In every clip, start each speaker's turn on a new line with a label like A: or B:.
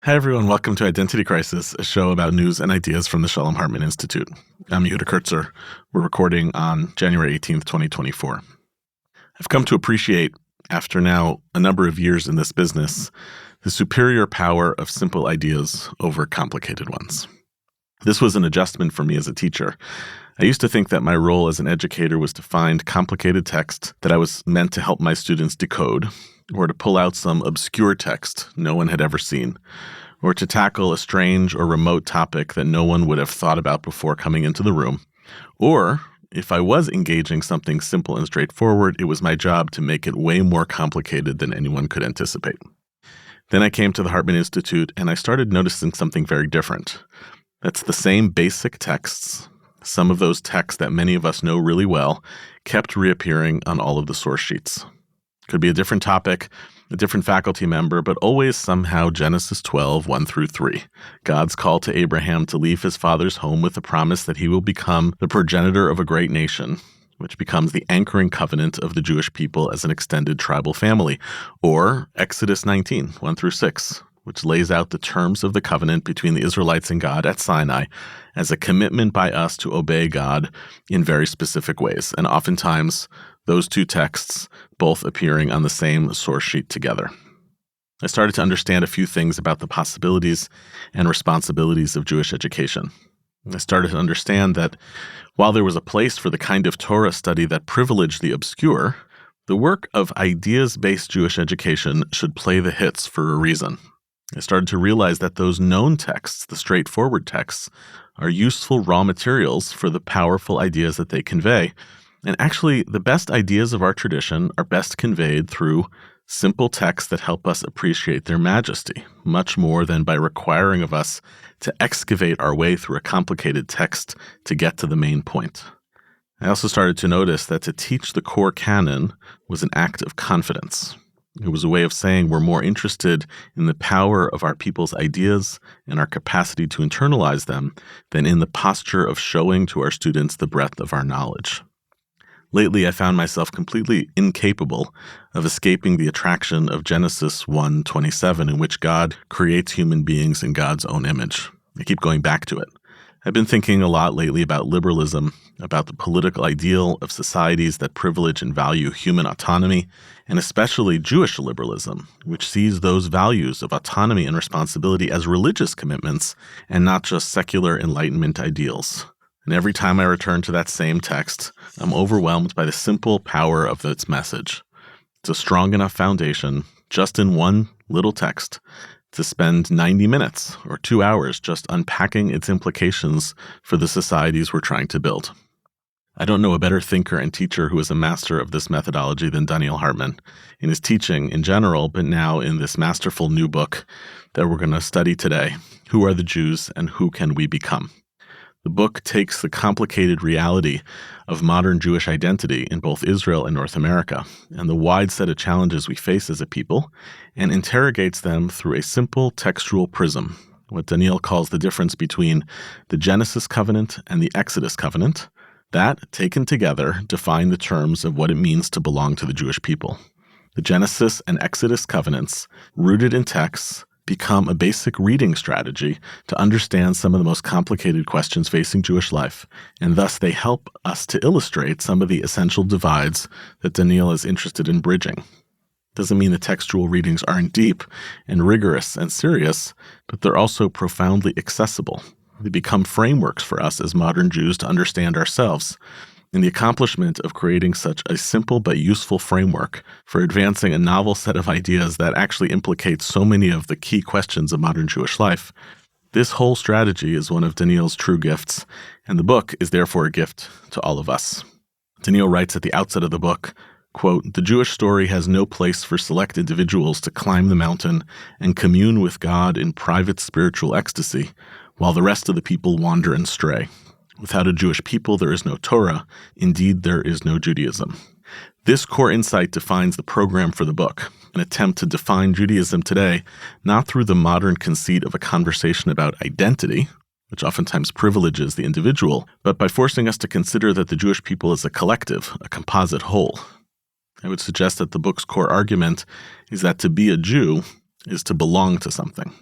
A: Hi, everyone. Welcome to Identity Crisis, a show about news and ideas from the Donniel Hartman Institute. I'm Yehuda Kurtzer. We're recording on January 18th, 2024. I've come to appreciate, after now a number of years in this business, the superior power of simple ideas over complicated ones. This was an adjustment for me as a teacher. I used to think that my role as an educator was to find complicated text that I was meant to help my students decode, or to pull out some obscure text no one had ever seen, or to tackle a strange or remote topic that no one would have thought about before coming into the room. Or, if I was engaging something simple and straightforward, it was my job to make it way more complicated than anyone could anticipate. Then I came to the Hartman Institute, and I started noticing something very different. That's the same basic texts, some of those texts that many of us know really well, kept reappearing on all of the source sheets. Could be a different topic, a different faculty member, but always somehow Genesis 12, 1 through 3. God's call to Abraham to leave his father's home with the promise that he will become the progenitor of a great nation, which becomes the anchoring covenant of the Jewish people as an extended tribal family. Or Exodus 19, 1 through 6, which lays out the terms of the covenant between the Israelites and God at Sinai as a commitment by us to obey God in very specific ways. And oftentimes, those two texts both appearing on the same source sheet together. I started to understand a few things about the possibilities and responsibilities of Jewish education. I started to understand that while there was a place for the kind of Torah study that privileged the obscure, the work of ideas-based Jewish education should play the hits for a reason. I started to realize that those known texts, the straightforward texts, are useful raw materials for the powerful ideas that they convey. And actually, the best ideas of our tradition are best conveyed through simple texts that help us appreciate their majesty, much more than by requiring of us to excavate our way through a complicated text to get to the main point. I also started to notice that to teach the core canon was an act of confidence. It was a way of saying we're more interested in the power of our people's ideas and our capacity to internalize them than in the posture of showing to our students the breadth of our knowledge. Lately, I found myself completely incapable of escaping the attraction of Genesis 1:27, in which God creates human beings in God's own image. I keep going back to it. I've been thinking a lot lately about liberalism, about the political ideal of societies that privilege and value human autonomy, and especially Jewish liberalism, which sees those values of autonomy and responsibility as religious commitments and not just secular Enlightenment ideals. And every time I return to that same text, I'm overwhelmed by the simple power of its message. It's a strong enough foundation, just in one little text, to spend 90 minutes or 2 hours just unpacking its implications for the societies we're trying to build. I don't know a better thinker and teacher who is a master of this methodology than Donniel Hartman, in his teaching in general, but now in this masterful new book that we're going to study today, Who Are the Jews and Who Can We Become? The book takes the complicated reality of modern Jewish identity in both Israel and North America, and the wide set of challenges we face as a people, and interrogates them through a simple textual prism, what Donniel calls the difference between the Genesis covenant and the Exodus covenant, that, taken together, define the terms of what it means to belong to the Jewish people. The Genesis and Exodus covenants, rooted in texts, become a basic reading strategy to understand some of the most complicated questions facing Jewish life, and thus they help us to illustrate some of the essential divides that Donniel is interested in bridging. Doesn't mean the textual readings aren't deep and rigorous and serious, but they're also profoundly accessible. They become frameworks for us as modern Jews to understand ourselves. In the accomplishment of creating such a simple but useful framework for advancing a novel set of ideas that actually implicate so many of the key questions of modern Jewish life, this whole strategy is one of Donniel's true gifts, and the book is therefore a gift to all of us. Donniel writes at the outset of the book, quote, "The Jewish story has no place for select individuals to climb the mountain and commune with God in private spiritual ecstasy, while the rest of the people wander and stray. Without a Jewish people, there is no Torah. Indeed, there is no Judaism." This core insight defines the program for the book, an attempt to define Judaism today, not through the modern conceit of a conversation about identity, which oftentimes privileges the individual, but by forcing us to consider that the Jewish people is a collective, a composite whole. I would suggest that the book's core argument is that to be a Jew is to belong to something.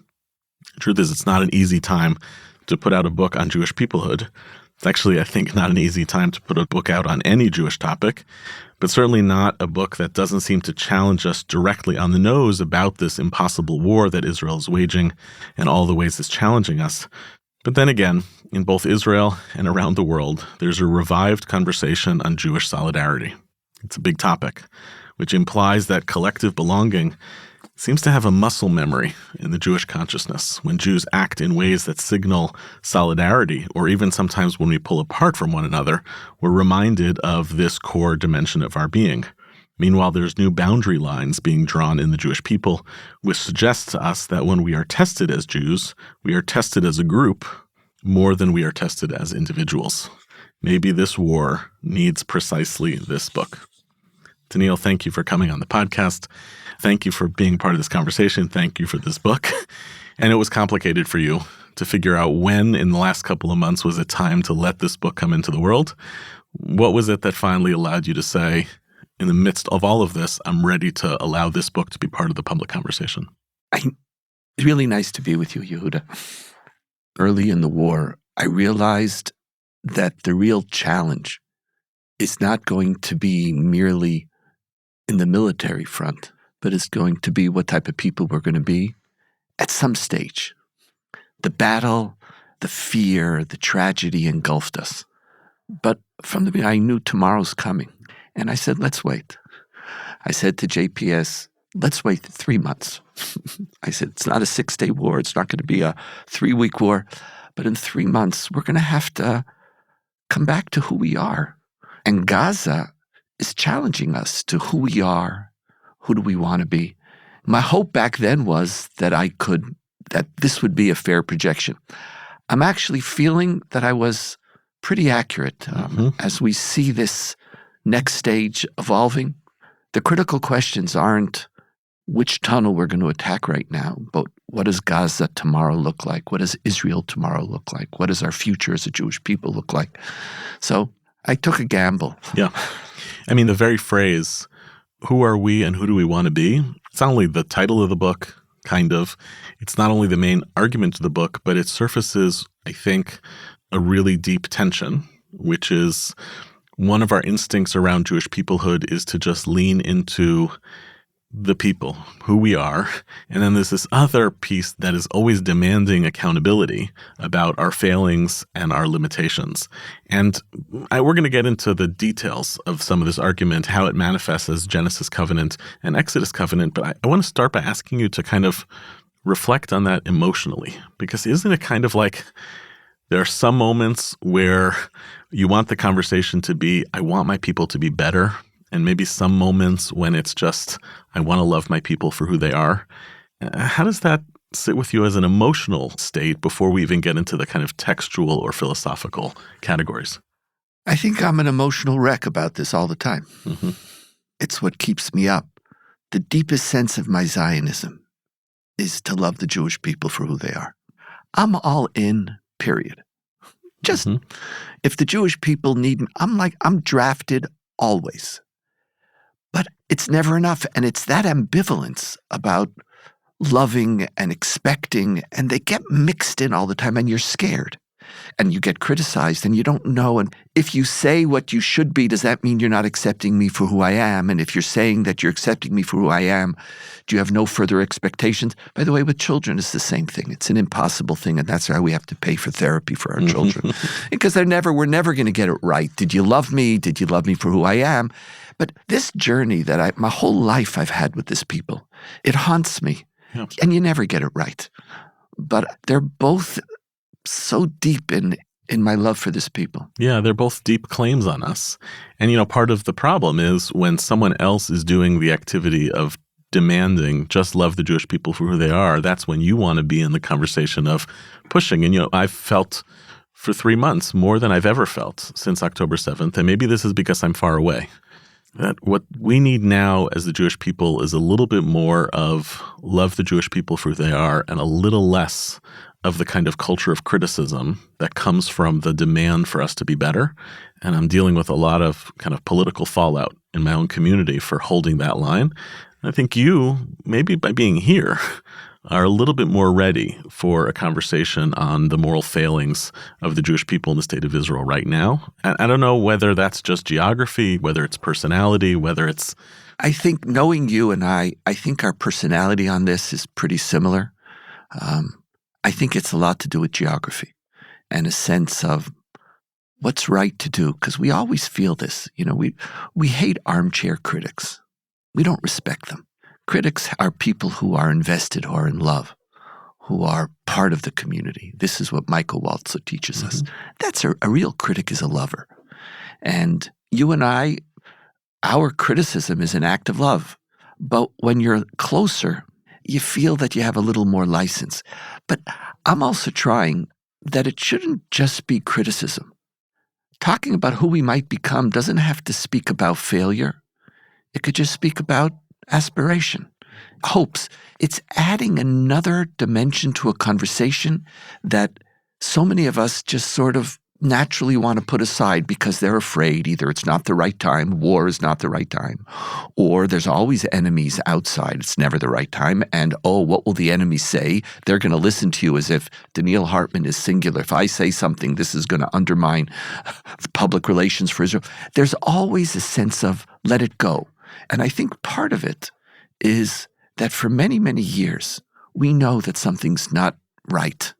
A: The truth is, it's not an easy time to put out a book on Jewish peoplehood. It's actually, I think, not an easy time to put a book out on any Jewish topic, but certainly not a book that doesn't seem to challenge us directly on the nose about this impossible war that Israel is waging and all the ways it's challenging us. But then again, in both Israel and around the world, there's a revived conversation on Jewish solidarity. It's a big topic, which implies that collective belonging seems to have a muscle memory in the Jewish consciousness when Jews act in ways that signal solidarity, or even sometimes when we pull apart from one another, we're reminded of this core dimension of our being. Meanwhile, there's new boundary lines being drawn in the Jewish people, which suggests to us that when we are tested as Jews, we are tested as a group more than we are tested as individuals. Maybe this war needs precisely this book. Donniel, thank you for coming on the podcast. Thank you for being part of this conversation. Thank you for this book. And it was complicated for you to figure out when in the last couple of months was it time to let this book come into the world. What was it that finally allowed you to say, in the midst of all of this, I'm ready to allow this book to be part of the public conversation?
B: It's really nice to be with you, Yehuda. Early in the war, I realized that the real challenge is not going to be merely in the military front, but it's going to be what type of people we're going to be at some stage. The battle, the fear, the tragedy engulfed us. But from the beginning, I knew tomorrow's coming. And I said, let's wait. I said to JPS, let's wait 3 months. I said, it's not a 6-day war. It's not going to be a 3-week war. But in 3 months, we're going to have to come back to who we are. And Gaza is challenging us to who we are, who do we want to be. My hope back then was that that this would be a fair projection. I'm actually feeling that I was pretty accurate as we see this next stage evolving. The critical questions aren't which tunnel we're going to attack right now, but what does Gaza tomorrow look like? What does Israel tomorrow look like? What does our future as a Jewish people look like? So I took a gamble.
A: Yeah. I mean, the very phrase, who are we and who do we want to be? It's not only the title of the book, kind of. It's not only the main argument of the book, but it surfaces, I think, a really deep tension, which is one of our instincts around Jewish peoplehood is to just lean into the people, who we are. And then there's this other piece that is always demanding accountability about our failings and our limitations. And we're going to get into the details of some of this argument, how it manifests as Genesis covenant and Exodus covenant. But I want to start by asking you to kind of reflect on that emotionally, because isn't it kind of like there are some moments where you want the conversation to be, I want my people to be better. And maybe some moments when it's just, I want to love my people for who they are. How does that sit with you as an emotional state before we even get into the kind of textual or philosophical categories?
B: I think I'm an emotional wreck about this all the time.
A: Mm-hmm.
B: It's what keeps me up. The deepest sense of my Zionism is to love the Jewish people for who they are. I'm all in, period. Just, if the Jewish people need me, I'm drafted always. But it's never enough. And it's that ambivalence about loving and expecting, and they get mixed in all the time, and you're scared. And you get criticized, and you don't know. And if you say what you should be, does that mean you're not accepting me for who I am? And if you're saying that you're accepting me for who I am, do you have no further expectations? By the way, with children, it's the same thing. It's an impossible thing, and that's why we have to pay for therapy for our children. Because we're never going to get it right. Did you love me? Did you love me for who I am? But this journey that my whole life I've had with this people, it haunts me.
A: Yeah.
B: And you never get it right. But they're both so deep in my love for this people.
A: Yeah, they're both deep claims on us. And, part of the problem is when someone else is doing the activity of demanding just love the Jewish people for who they are, that's when you want to be in the conversation of pushing. And, I've felt for 3 months more than I've ever felt since October 7th. And maybe this is because I'm far away. That what we need now as the Jewish people is a little bit more of love the Jewish people for who they are and a little less of the kind of culture of criticism that comes from the demand for us to be better. And I'm dealing with a lot of kind of political fallout in my own community for holding that line. And I think you, maybe by being here, are a little bit more ready for a conversation on the moral failings of the Jewish people in the state of Israel right now. And I don't know whether that's just geography, whether it's personality, whether it's...
B: I think knowing you and I think our personality on this is pretty similar. I think it's a lot to do with geography and a sense of what's right to do, because we always feel this. We hate armchair critics. We don't respect them. Critics are people who are invested or in love, who are part of the community. This is what Michael Walzer teaches us. That's a real critic is a lover. And you and I, our criticism is an act of love. But when you're closer, you feel that you have a little more license. But I'm also trying that it shouldn't just be criticism. Talking about who we might become doesn't have to speak about failure. It could just speak about aspiration, hopes. It's adding another dimension to a conversation that so many of us just sort of naturally want to put aside because they're afraid either it's not the right time, war is not the right time, or there's always enemies outside, it's never the right time, and what will the enemy say? They're going to listen to you as if Donniel Hartman is singular. If I say something, this is going to undermine public relations for Israel. There's always a sense of let it go. And I think part of it is that for many, many years, we know that something's not right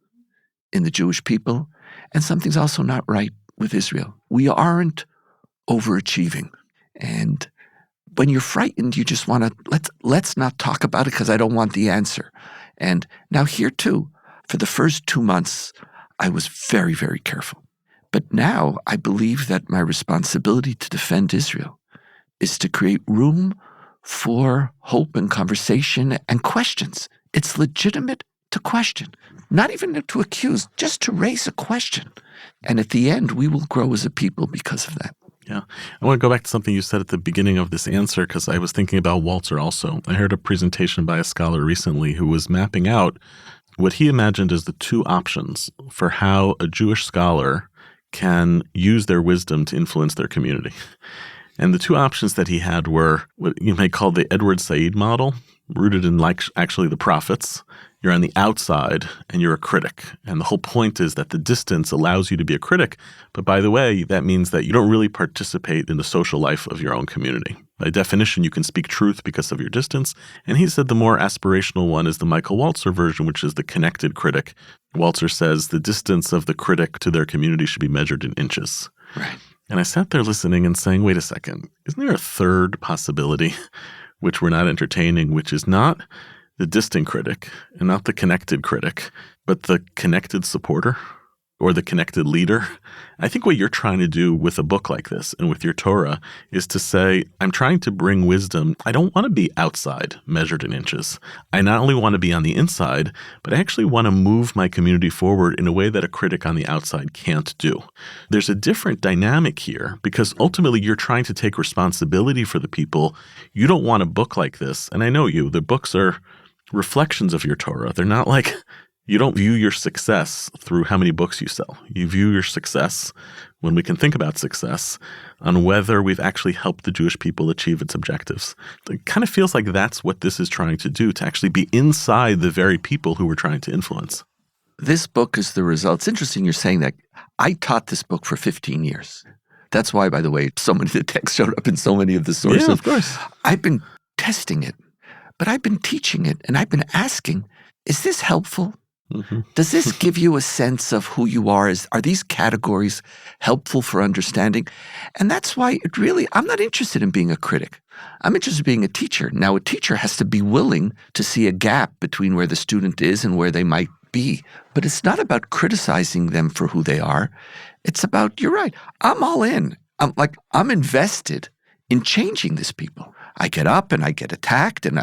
B: in the Jewish people, and something's also not right with Israel. We aren't overachieving. And when you're frightened, you just want to, let's not talk about it because I don't want the answer. And now here too, for the first 2 months, I was very, very careful. But now I believe that my responsibility to defend Israel is to create room for hope and conversation and questions. It's legitimate to question, not even to accuse, just to raise a question. And at the end, we will grow as a people because of that.
A: Yeah. I want to go back to something you said at the beginning of this answer, because I was thinking about Walzer also. I heard a presentation by a scholar recently who was mapping out what he imagined as the two options for how a Jewish scholar can use their wisdom to influence their community. And the two options that he had were what you may call the Edward Said model, rooted in actually the prophets. You're on the outside and you're a critic. And the whole point is that the distance allows you to be a critic. But by the way, that means that you don't really participate in the social life of your own community. By definition, you can speak truth because of your distance. And he said the more aspirational one is the Michael Walzer version, which is the connected critic. Walzer says the distance of the critic to their community should be measured in inches.
B: Right.
A: And I sat there listening and saying, wait a second, isn't there a third possibility, which we're not entertaining, which is not the distant critic and not the connected critic, but the connected supporter or the connected leader? I think what you're trying to do with a book like this and with your Torah is to say, I'm trying to bring wisdom. I don't want to be outside measured in inches. I not only want to be on the inside, but I actually want to move my community forward in a way that a critic on the outside can't do. There's a different dynamic here because ultimately you're trying to take responsibility for the people. You don't want a book like this. And I know you, the books are reflections of your Torah. They're not like, you don't view your success through how many books you sell. You view your success, when we can think about success, on whether we've actually helped the Jewish people achieve its objectives. It kind of feels like that's what this is trying to do, to actually be inside the very people who we're trying to influence.
B: This book is the result. It's interesting you're saying that. I taught this book for 15 years. That's why, by the way, so many of the texts showed up in so many of the sources.
A: Yeah, of course.
B: I've been testing it, but I've been teaching it, and I've been asking, is this helpful? Mm-hmm. Does this give you a sense of who you are? Are these categories helpful for understanding? And that's why I'm not interested in being a critic. I'm interested in being a teacher. Now, a teacher has to be willing to see a gap between where the student is and where they might be. But it's not about criticizing them for who they are. It's about, you're right, I'm all in. I'm invested in changing these people. I get up and I get attacked, and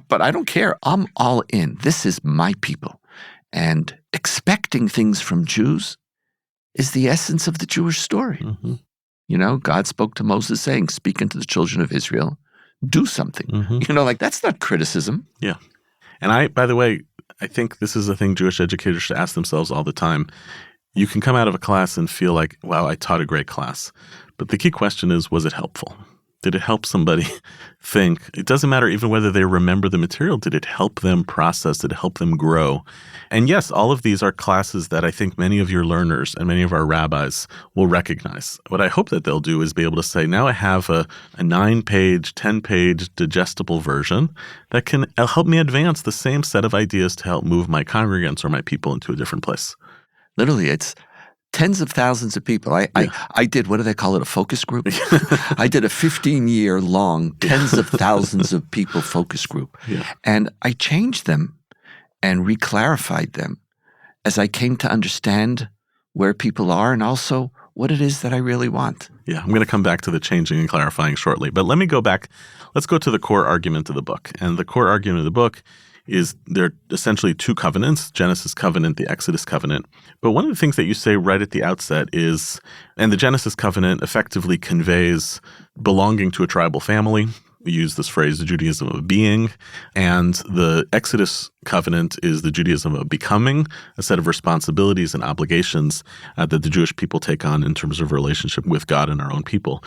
B: but I don't care. I'm all in. This is my people. And expecting things from Jews is the essence of the Jewish story. Mm-hmm. God spoke to Moses saying, speak unto the children of Israel, do something. Mm-hmm. That's not criticism.
A: Yeah. And by the way, I think this is a thing Jewish educators should ask themselves all the time. You can come out of a class and feel like, wow, I taught a great class. But the key question is, was it helpful? Did it help somebody think? It doesn't matter even whether they remember the material. Did it help them process? Did it help them grow? And yes, all of these are classes that I think many of your learners and many of our rabbis will recognize. What I hope that they'll do is be able to say, now I have a 9-page, 10-page digestible version that can help me advance the same set of ideas to help move my congregants or my people into a different place.
B: Literally, it's tens of thousands of people. I did, what do they call it, a focus group? I did a 15-year-long, tens of thousands of people focus group.
A: Yeah.
B: And I changed them and reclarified them as I came to understand where people are and also what it is that I really want.
A: Yeah, I'm going to come back to the changing and clarifying shortly. But let me go back. Let's go to the core argument of the book. And the core argument of the book is there are essentially two covenants, Genesis covenant, the Exodus covenant. But one of the things that you say right at the outset is, and the Genesis covenant effectively conveys belonging to a tribal family. We use this phrase, the Judaism of being. And the Exodus covenant is the Judaism of becoming, a set of responsibilities and obligations that the Jewish people take on in terms of relationship with God and our own people.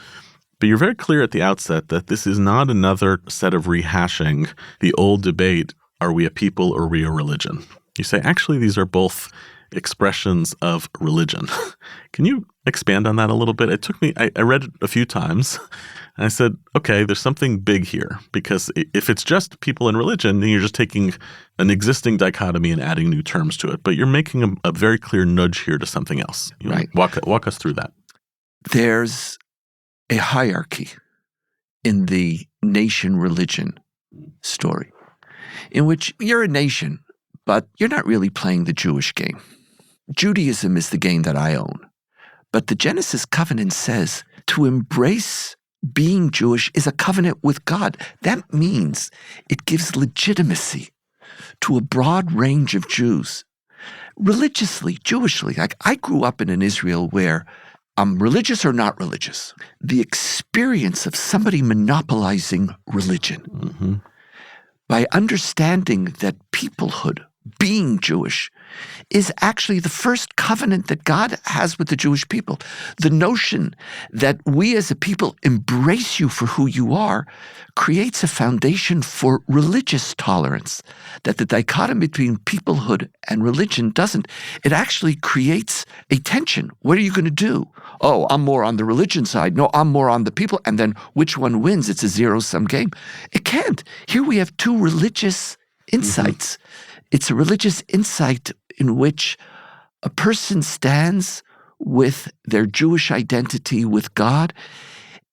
A: But you're very clear at the outset that this is not another set of rehashing the old debate, are we a people or are we a religion? You say, actually, these are both expressions of religion. Can you expand on that a little bit? It took me, I read it a few times, and I said, okay, there's something big here, because if it's just people and religion, then you're just taking an existing dichotomy and adding new terms to it. But you're making a very clear nudge here to something else.
B: Right.
A: Walk us through that.
B: There's a hierarchy in the nation-religion story, in which you're a nation, but you're not really playing the Jewish game. Judaism is the game that I own. But the Genesis covenant says to embrace being Jewish is a covenant with God. That means it gives legitimacy to a broad range of Jews. Religiously, Jewishly, like I grew up in an Israel where I'm religious or not religious. The experience of somebody monopolizing religion, by understanding that peoplehood, being Jewish, is actually the first covenant that God has with the Jewish people. The notion that we as a people embrace you for who you are creates a foundation for religious tolerance, that the dichotomy between peoplehood and religion doesn't. It actually creates a tension. What are you going to do? Oh, I'm more on the religion side. No, I'm more on the people. And then which one wins? It's a zero-sum game. It can't. Here we have two religious insights. It's a religious insight in which a person stands with their Jewish identity with God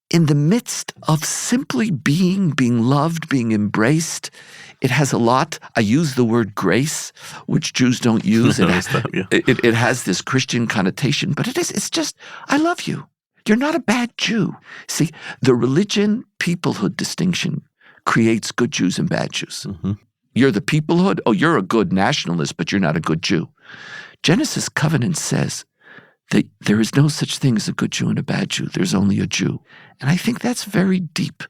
B: in the midst of simply being loved, being embraced. It has a lot. I use the word grace, which Jews don't use. It has this Christian connotation, but it's just, I love you. You're not a bad Jew. See, the religion peoplehood distinction creates good Jews and bad Jews. You're the peoplehood. Oh, you're a good nationalist, but you're not a good Jew. Genesis covenant says that there is no such thing as a good Jew and a bad Jew. There's only a Jew. And I think that's very deep.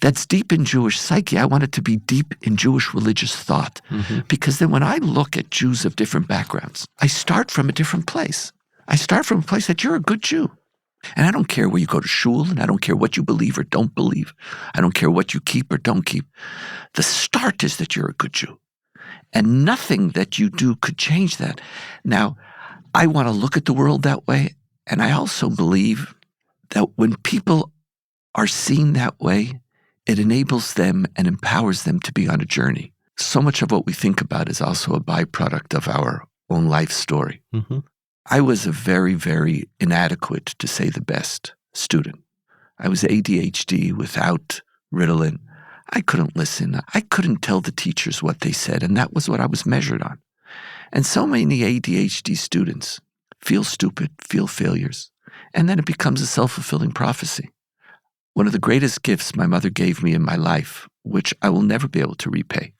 B: That's deep in Jewish psyche. I want it to be deep in Jewish religious thought. Because then when I look at Jews of different backgrounds, I start from a different place. I start from a place that you're a good Jew. And I don't care where you go to shul, and I don't care what you believe or don't believe. I don't care what you keep or don't keep. The start is that you're a good Jew. And nothing that you do could change that. Now, I want to look at the world that way, and I also believe that when people are seen that way, it enables them and empowers them to be on a journey. So much of what we think about is also a byproduct of our own life story. I was a very, very inadequate, to say the best, student. I was ADHD without Ritalin. I couldn't listen. I couldn't tell the teachers what they said, and that was what I was measured on. And so many ADHD students feel stupid, feel failures, and then it becomes a self-fulfilling prophecy. One of the greatest gifts my mother gave me in my life, which I will never be able to repay,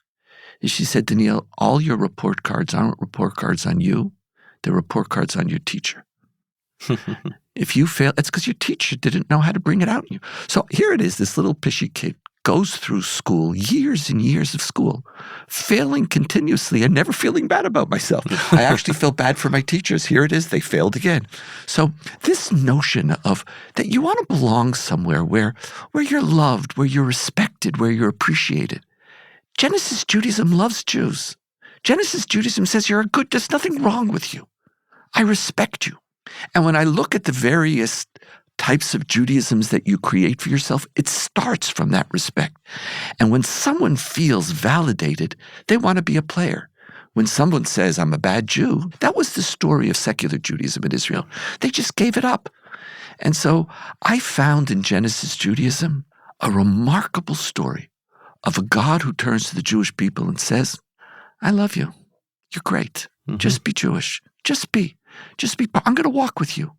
B: is she said, Donniel, all your report cards aren't report cards on you. They're report cards on your teacher. If you fail, it's because your teacher didn't know how to bring it out in you. So here it is, this little pishy kid goes through school, years and years of school, failing continuously and never feeling bad about myself. I actually felt bad for my teachers. Here it is, they failed again. So this notion of that you want to belong somewhere where you're loved, where you're respected, where you're appreciated. Genesis Judaism loves Jews. Genesis Judaism says you're good, there's nothing wrong with you. I respect you. And when I look at the various types of Judaisms that you create for yourself, it starts from that respect. And when someone feels validated, they want to be a player. When someone says, I'm a bad Jew, that was the story of secular Judaism in Israel. They just gave it up. And so I found in Genesis Judaism a remarkable story of a God who turns to the Jewish people and says, I love you. You're great. Just be Jewish. Just be. I'm going to walk with you.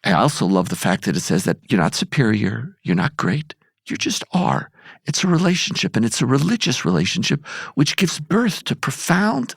B: I also love the fact that it says that you're not superior, you're not great, you just are. It's a relationship, and it's a religious relationship which gives birth to profound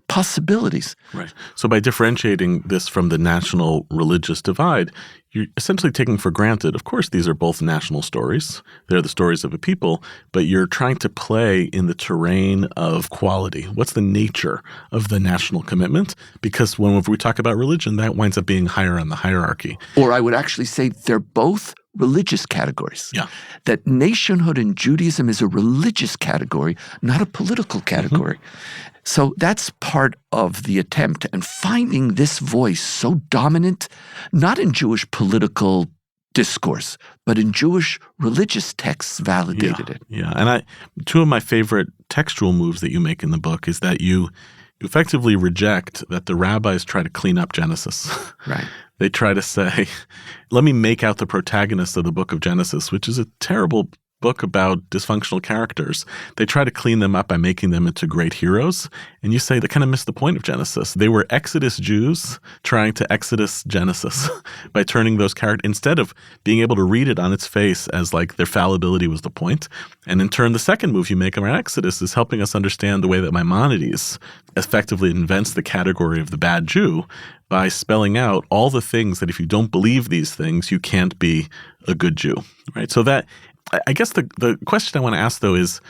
B: possibilities.
A: Right. So by differentiating this from the national religious divide, you're essentially taking for granted, of course, these are both national stories. They're the stories of a people, but you're trying to play in the terrain of quality. What's the nature of the national commitment? Because when we talk about religion, that winds up being higher on the hierarchy.
B: Or I would actually say they're both religious categories.
A: Yeah.
B: That nationhood in Judaism is a religious category, not a political category. So that's part of the attempt, and finding this voice so dominant, not in Jewish political discourse, but in Jewish religious texts validated it.
A: Yeah, and two of my favorite textual moves that you make in the book is that you effectively reject that the rabbis try to clean up Genesis.
B: Right.
A: They try to say, let me make out the protagonist of the book of Genesis, which is a terrible book about dysfunctional characters. They try to clean them up by making them into great heroes. And you say they kind of missed the point of Genesis. They were Exodus Jews trying to Exodus Genesis by turning those characters, instead of being able to read it on its face as like their fallibility was the point. And in turn, the second move you make around Exodus is helping us understand the way that Maimonides effectively invents the category of the bad Jew by spelling out all the things that if you don't believe these things, you can't be a good Jew, right? So that, I guess the question I want to ask, though, is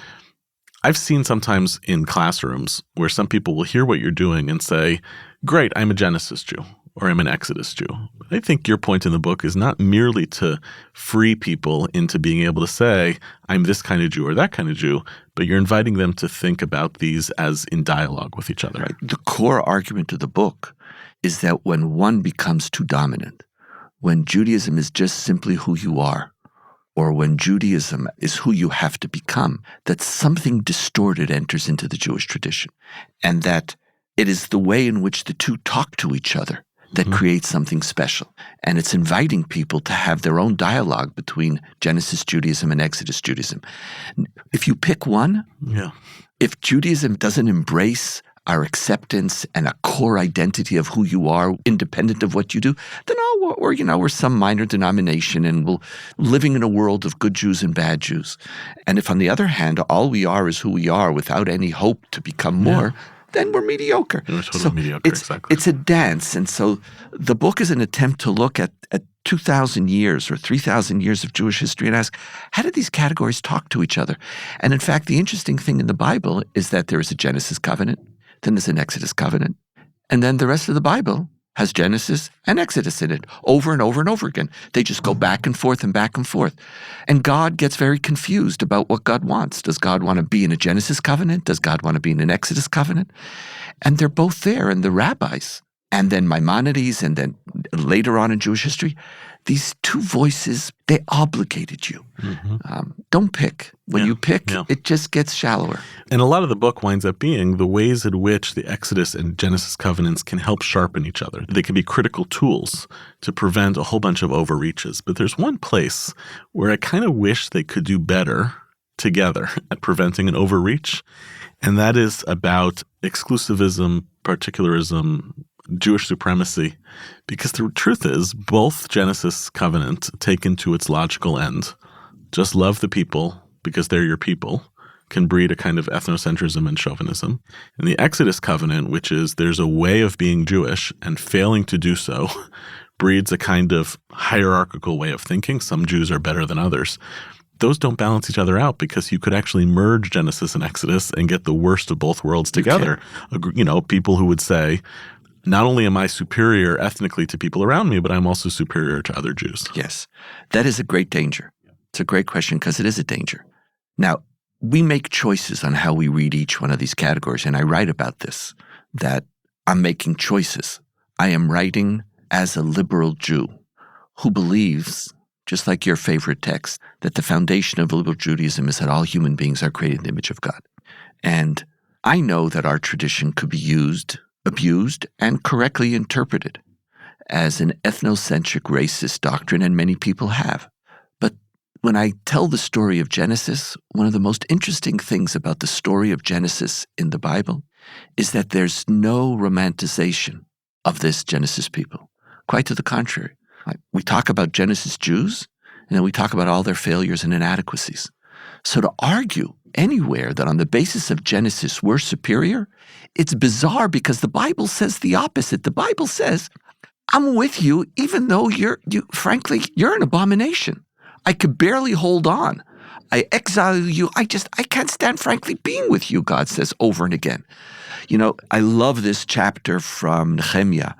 A: I've seen sometimes in classrooms where some people will hear what you're doing and say, great, I'm a Genesis Jew or I'm an Exodus Jew. I think your point in the book is not merely to free people into being able to say, I'm this kind of Jew or that kind of Jew, but you're inviting them to think about these as in dialogue with each other.
B: Right. The core argument of the book is that when one becomes too dominant, when Judaism is just simply who you are, or when Judaism is who you have to become, that something distorted enters into the Jewish tradition, and that it is the way in which the two talk to each other that creates something special. And it's inviting people to have their own dialogue between Genesis Judaism and Exodus Judaism. If you pick one, if Judaism doesn't embrace our acceptance and a core identity of who you are, independent of what you do, then we're some minor denomination and we're living in a world of good Jews and bad Jews. And if, on the other hand, all we are is who we are without any hope to become more, then we're mediocre.
A: We're totally mediocre, exactly.
B: It's a dance. And so the book is an attempt to look at 2,000 years or 3,000 years of Jewish history and ask, how did these categories talk to each other? And in fact, the interesting thing in the Bible is that there is a Genesis covenant, then there's an Exodus covenant, and then the rest of the Bible has Genesis and Exodus in it over and over and over again. They just go back and forth and back and forth. And God gets very confused about what God wants. Does God want to be in a Genesis covenant? Does God want to be in an Exodus covenant? And they're both there, and the rabbis, and then Maimonides, and then later on in Jewish history, these two voices, they obligated you. Don't pick. When you pick, it just gets shallower.
A: And a lot of the book winds up being the ways in which the Exodus and Genesis covenants can help sharpen each other. They can be critical tools to prevent a whole bunch of overreaches. But there's one place where I kind of wish they could do better together at preventing an overreach, and that is about exclusivism, particularism, Jewish supremacy, because the truth is both Genesis covenant taken to its logical end, just love the people because they're your people, can breed a kind of ethnocentrism and chauvinism. And the Exodus covenant, which is there's a way of being Jewish and failing to do so, breeds a kind of hierarchical way of thinking. Some Jews are better than others. those don't balance each other out, because you could actually merge Genesis and Exodus and get the worst of both worlds together. People who would say, not only am I superior ethnically to people around me, but I'm also superior to other Jews.
B: Yes, that is a great danger. It's a great question because it is a danger. Now, we make choices on how we read each one of these categories, and I write about this, that I'm making choices. I am writing as a liberal Jew who believes, just like your favorite text, that the foundation of liberal Judaism is that all human beings are created in the image of God. And I know that our tradition could be used, abused, and correctly interpreted as an ethnocentric racist doctrine, and many people have. But when I tell the story of Genesis, one of the most interesting things about the story of Genesis in the Bible is that there's no romanticization of this Genesis people. Quite to the contrary. We talk about Genesis Jews, and then we talk about all their failures and inadequacies. So to argue anywhere that on the basis of Genesis we're superior, it's bizarre, because the Bible says the opposite. The Bible says, I'm with you even though frankly, you're an abomination. I could barely hold on. I exile you. I can't stand, frankly, being with you, God says over and again. I love this chapter from Nehemiah,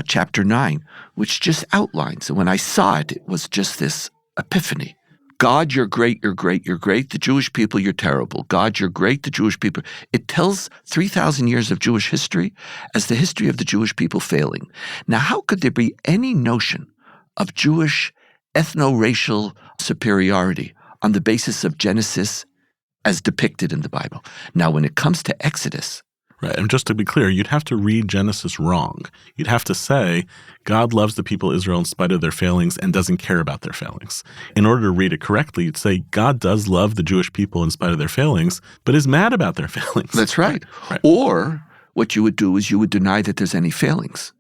B: chapter 9, which just outlines. And when I saw it, it was just this epiphany. God, you're great, you're great, you're great. The Jewish people, you're terrible. God, you're great. The Jewish people. It tells 3,000 years of Jewish history as the history of the Jewish people failing. Now, how could there be any notion of Jewish ethno-racial superiority on the basis of Genesis as depicted in the Bible? Now, when it comes to Exodus,
A: right. And just to be clear, you'd have to read Genesis wrong. You'd have to say God loves the people of Israel in spite of their failings and doesn't care about their failings. In order to read it correctly, you'd say God does love the Jewish people in spite of their failings, but is mad about their failings.
B: That's right.
A: Right.
B: Or what you would do is you would deny that there's any failings.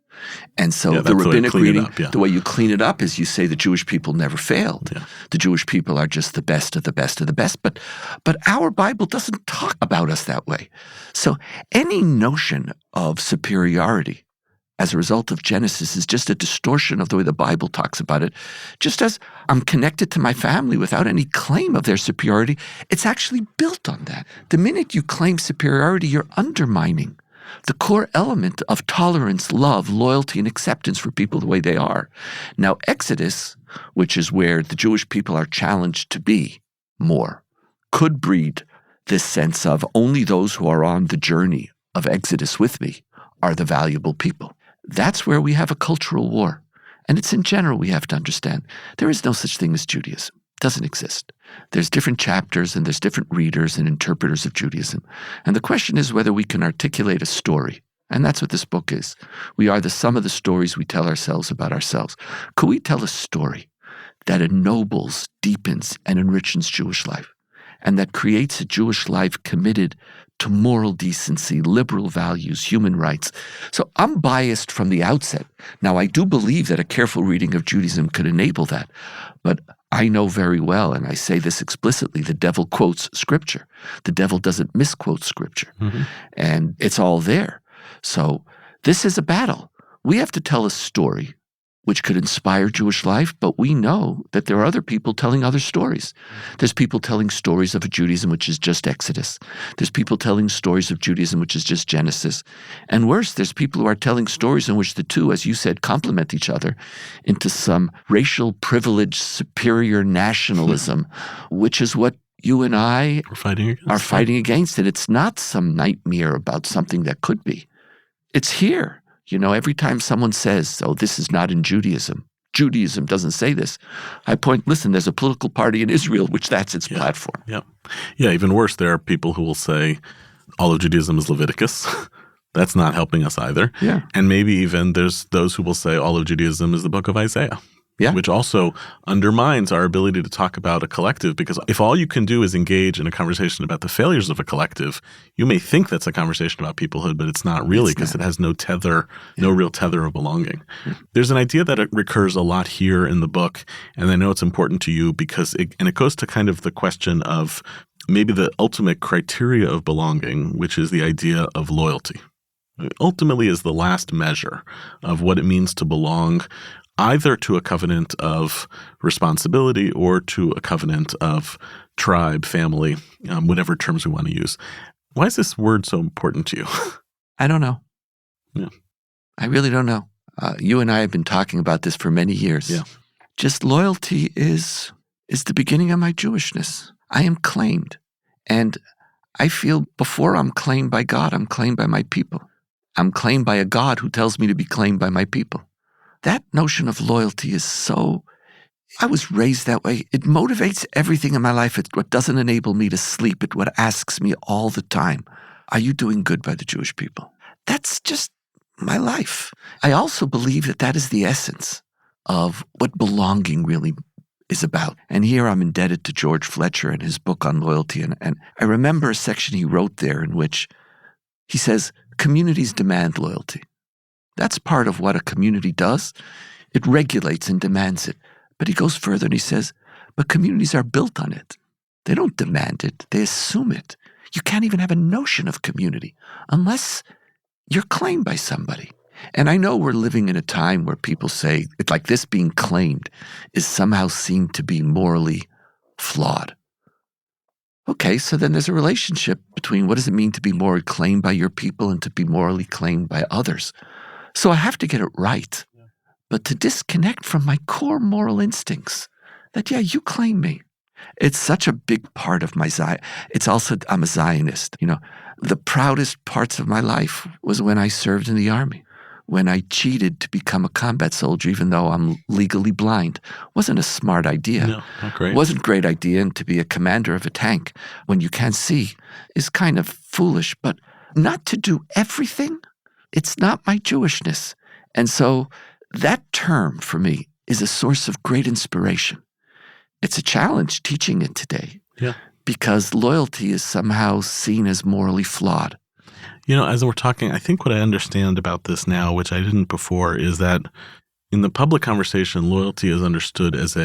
B: And so the rabbinic reading, the way you clean it up is you say the Jewish people never failed. Yeah. The Jewish people are just the best of the best of the best. But our Bible doesn't talk about us that way. So any notion of superiority as a result of Genesis is just a distortion of the way the Bible talks about it. Just as I'm connected to my family without any claim of their superiority, it's actually built on that. The minute you claim superiority, you're undermining the core element of tolerance, love, loyalty, and acceptance for people the way they are. Now, Exodus, which is where the Jewish people are challenged to be more, could breed this sense of only those who are on the journey of Exodus with me are the valuable people. That's where we have a cultural war. And it's in general we have to understand there is no such thing as Judaism. It doesn't exist. There's different chapters and there's different readers and interpreters of Judaism. And the question is whether we can articulate a story. And that's what this book is. We are the sum of the stories we tell ourselves about ourselves. Could we tell a story that ennobles, deepens, and enriches Jewish life, and that creates a Jewish life committed to moral decency, liberal values, human rights? So I'm biased from the outset. Now, I do believe that a careful reading of Judaism could enable that, but I know very well, and I say this explicitly, the devil quotes Scripture. The devil doesn't misquote Scripture, and it's all there. So this is a battle. We have to tell a story which could inspire Jewish life, but we know that there are other people telling other stories. There's people telling stories of a Judaism which is just Exodus. There's people telling stories of Judaism which is just Genesis. And worse, there's people who are telling stories in which the two, as you said, complement each other into some racial privilege, superior nationalism, which is what you and I are fighting against. And it's not some nightmare about something that could be. It's here. Every time someone says, oh, this is not in Judaism, Judaism doesn't say this, I point, listen, there's a political party in Israel which that's its platform.
A: Yeah, even worse, there are people who will say all of Judaism is Leviticus. That's not helping us either.
B: Yeah.
A: And maybe even there's those who will say all of Judaism is the book of Isaiah. Yeah. Which also undermines our ability to talk about a collective, because if all you can do is engage in a conversation about the failures of a collective, you may think that's a conversation about peoplehood, but it's not really, because it has no tether, no real tether of belonging. There's an idea that recurs a lot here in the book, and I know it's important to you because it goes to kind of the question of maybe the ultimate criteria of belonging, which is the idea of loyalty. ultimately is the last measure of what it means to belong either to a covenant of responsibility or to a covenant of tribe, family, whatever terms we want to use. Why is this word so important to you?
B: I don't know.
A: Yeah.
B: I really don't know. You and I have been talking about this for many years.
A: Yeah.
B: Just loyalty is the beginning of my Jewishness. I am claimed. And I feel before I'm claimed by God, I'm claimed by my people. I'm claimed by a God who tells me to be claimed by my people. That notion of loyalty is so, I was raised that way. It motivates everything in my life. It's what doesn't enable me to sleep. It's what asks me all the time, are you doing good by the Jewish people? That's just my life. I also believe that that is the essence of what belonging really is about. And here I'm indebted to George Fletcher and his book on loyalty. And I remember a section he wrote there in which he says, communities demand loyalty. That's part of what a community does. It regulates and demands it. But he goes further and he says, but communities are built on it. They don't demand it. They assume it. You can't even have a notion of community unless you're claimed by somebody. And I know we're living in a time where people say, it's like this being claimed is somehow seen to be morally flawed. Okay, so then there's a relationship between what does it mean to be morally claimed by your people and to be morally claimed by others. So I have to get it right, but to disconnect from my core moral instincts that, yeah, you claim me. It's such a big part of my Zion. It's also, I'm a Zionist. The proudest parts of my life was when I served in the army, when I cheated to become a combat soldier, even though I'm legally blind. Wasn't a smart idea.
A: No, not great.
B: Wasn't a great idea. And to be a commander of a tank when you can't see is kind of foolish, but not to do everything. It's not my Jewishness. And so that term for me is a source of great inspiration. It's a challenge teaching it today.
A: Yeah.
B: Because loyalty is somehow seen as morally flawed.
A: As we're talking, I think what I understand about this now, which I didn't before, is that in the public conversation, loyalty is understood as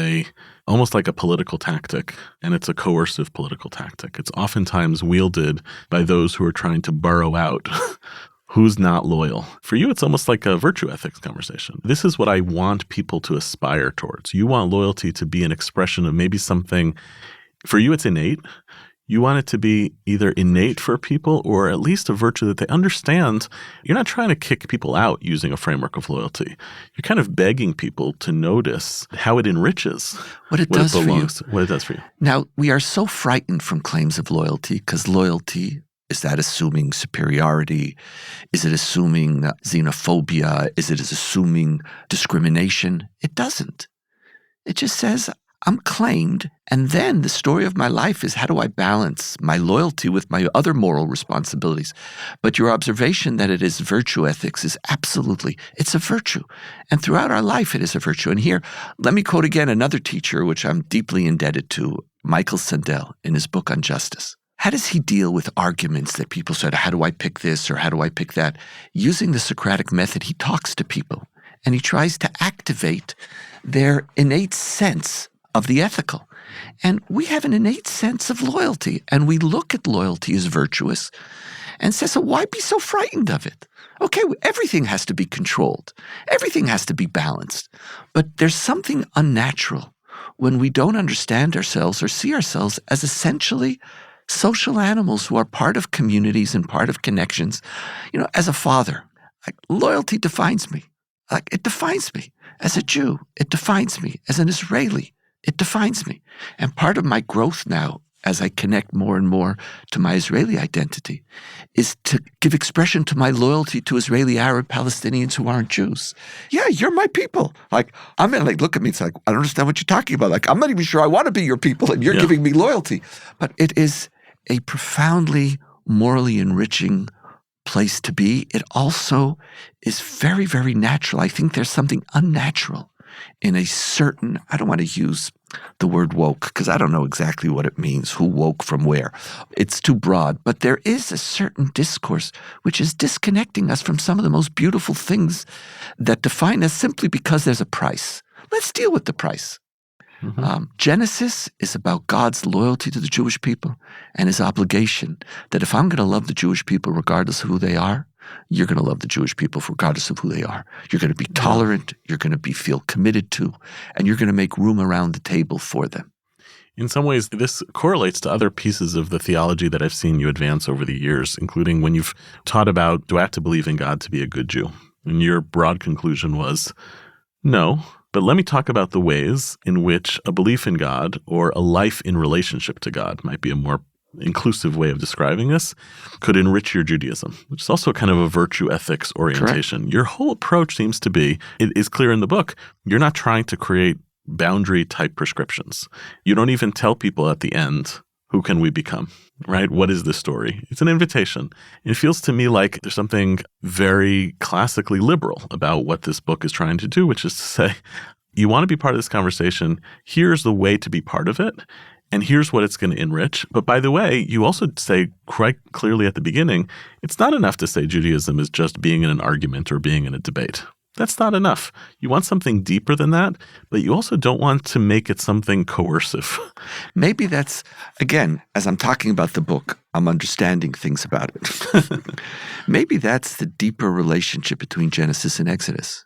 A: almost like a political tactic, and it's a coercive political tactic. It's oftentimes wielded by those who are trying to burrow out who's not loyal. For you, it's almost like a virtue ethics conversation. This is what I want people to aspire towards. You want loyalty to be an expression of maybe something. For you, it's innate. You want it to be either innate for people or at least a virtue that they understand. You're not trying to kick people out using a framework of loyalty. You're kind of begging people to notice how it enriches
B: what it does
A: for you.
B: Now, we are so frightened from claims of loyalty because loyalty, is that assuming superiority? Is it assuming xenophobia? Is it assuming discrimination? It doesn't. It just says, I'm claimed, and then the story of my life is how do I balance my loyalty with my other moral responsibilities? But your observation that it is virtue ethics is absolutely, it's a virtue. And throughout our life, it is a virtue. And here, let me quote again another teacher, which I'm deeply indebted to, Michael Sandel, in his book on justice. How does he deal with arguments that people said, how do I pick this or how do I pick that? Using the Socratic method, he talks to people and he tries to activate their innate sense of the ethical. And we have an innate sense of loyalty, and we look at loyalty as virtuous and say, so why be so frightened of it? Okay, everything has to be controlled. Everything has to be balanced. But there's something unnatural when we don't understand ourselves or see ourselves as essentially social animals who are part of communities and part of connections. As a father, loyalty defines me. It defines me. As a Jew, it defines me. As an Israeli, it defines me. And part of my growth now, as I connect more and more to my Israeli identity, is to give expression to my loyalty to Israeli Arab Palestinians who aren't Jews. Yeah, you're my people. Look at me. It's like, I don't understand what you're talking about. I'm not even sure I want to be your people, and you're giving me loyalty. But it is a profoundly morally enriching place to be. It also is very, very natural. I think there's something unnatural in a certain, I don't want to use the word woke because I don't know exactly what it means, who woke from where. It's too broad, but there is a certain discourse which is disconnecting us from some of the most beautiful things that define us simply because there's a price. Let's deal with the price. Mm-hmm. Genesis is about God's loyalty to the Jewish people and his obligation that if I'm going to love the Jewish people regardless of who they are, you're going to love the Jewish people regardless of who they are. You're going to be tolerant, you're going to feel committed to, and you're going to make room around the table for them.
A: In some ways, this correlates to other pieces of the theology that I've seen you advance over the years, including when you've taught about, do I have to believe in God to be a good Jew? And your broad conclusion was, no, but let me talk about the ways in which a belief in God or a life in relationship to God might be a more inclusive way of describing this, could enrich your Judaism, which is also kind of a virtue ethics orientation.
B: Correct.
A: Your whole approach seems to be, it is clear in the book, you're not trying to create boundary type prescriptions. You don't even tell people at the end, who can we become, right? What is this story? It's an invitation. It feels to me like there's something very classically liberal about what this book is trying to do, which is to say, you want to be part of this conversation, here's the way to be part of it, and here's what it's going to enrich. But by the way, you also say quite clearly at the beginning, it's not enough to say Judaism is just being in an argument or being in a debate. That's not enough. You want something deeper than that, but you also don't want to make it something coercive.
B: Maybe that's, again, as I'm talking about the book, I'm understanding things about it. Maybe that's the deeper relationship between Genesis and Exodus.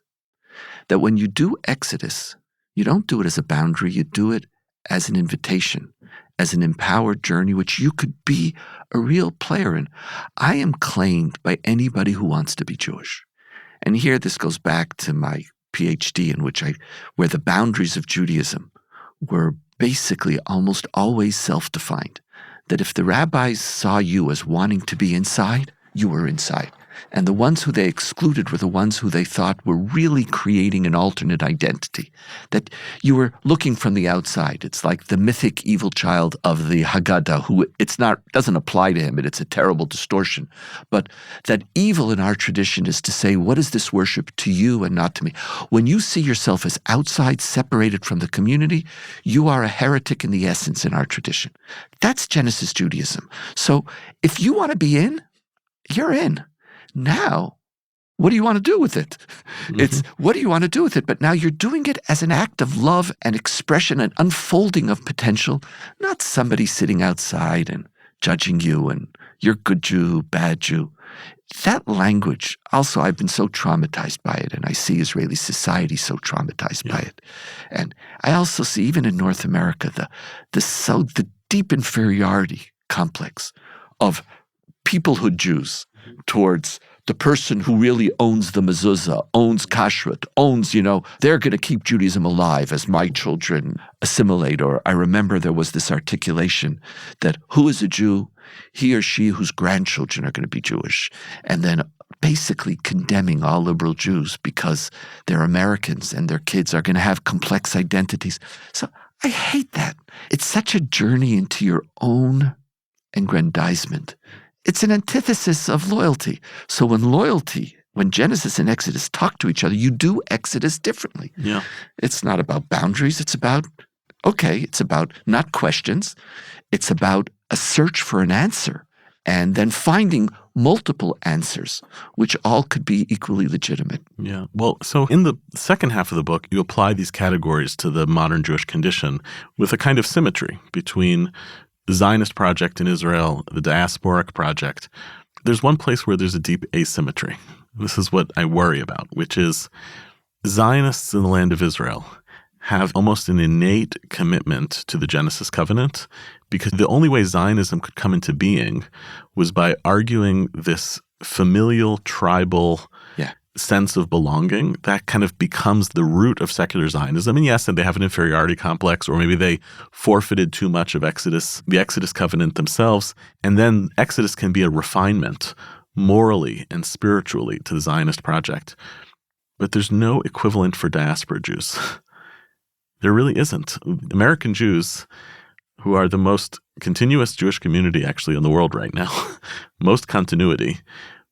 B: That when you do Exodus, you don't do it as a boundary, you do it as an invitation, as an empowered journey, which you could be a real player in. I am claimed by anybody who wants to be Jewish. And here this goes back to my PhD, where the boundaries of Judaism were basically almost always self-defined. That if the rabbis saw you as wanting to be inside, you were inside. And the ones who they excluded were the ones who they thought were really creating an alternate identity, that you were looking from the outside. It's like the mythic evil child of the Haggadah, who doesn't apply to him, and it's a terrible distortion. But that evil in our tradition is to say, what is this worship to you and not to me? When you see yourself as outside, separated from the community, you are a heretic in the essence in our tradition. That's Genesis Judaism. So if you want to be in, you're in. Now, what do you want to do with it?
A: Mm-hmm.
B: It's what do you want to do with it? But now you're doing it as an act of love and expression and unfolding of potential, not somebody sitting outside and judging you and you're good Jew, bad Jew. That language, also, I've been so traumatized by it, and I see Israeli society so traumatized by it. And I also see, even in North America, the deep inferiority complex of peoplehood Jews towards the person who really owns the mezuzah, owns kashrut, they're going to keep Judaism alive as my children assimilate. Or I remember there was this articulation that who is a Jew? He or she whose grandchildren are going to be Jewish. And then basically condemning all liberal Jews because they're Americans and their kids are going to have complex identities. So I hate that. It's such a journey into your own aggrandizement. It's an antithesis of loyalty. So when Genesis and Exodus talk to each other, you do Exodus differently.
A: Yeah.
B: It's not about boundaries. It's about not questions. It's about a search for an answer and then finding multiple answers, which all could be equally legitimate.
A: Yeah. Well, so in the second half of the book, you apply these categories to the modern Jewish condition with a kind of symmetry between the Zionist project in Israel, the diasporic project. There's one place where there's a deep asymmetry. This is what I worry about, which is Zionists in the land of Israel have almost an innate commitment to the Genesis covenant, because the only way Zionism could come into being was by arguing this familial, tribal sense of belonging that kind of becomes the root of secular Zionism. And yes, and they have an inferiority complex, or maybe they forfeited too much of the Exodus covenant themselves. And then Exodus can be a refinement morally and spiritually to the Zionist project. But there's no equivalent for diaspora Jews. There really isn't. American Jews, who are the most continuous Jewish community actually in the world right now, most continuity,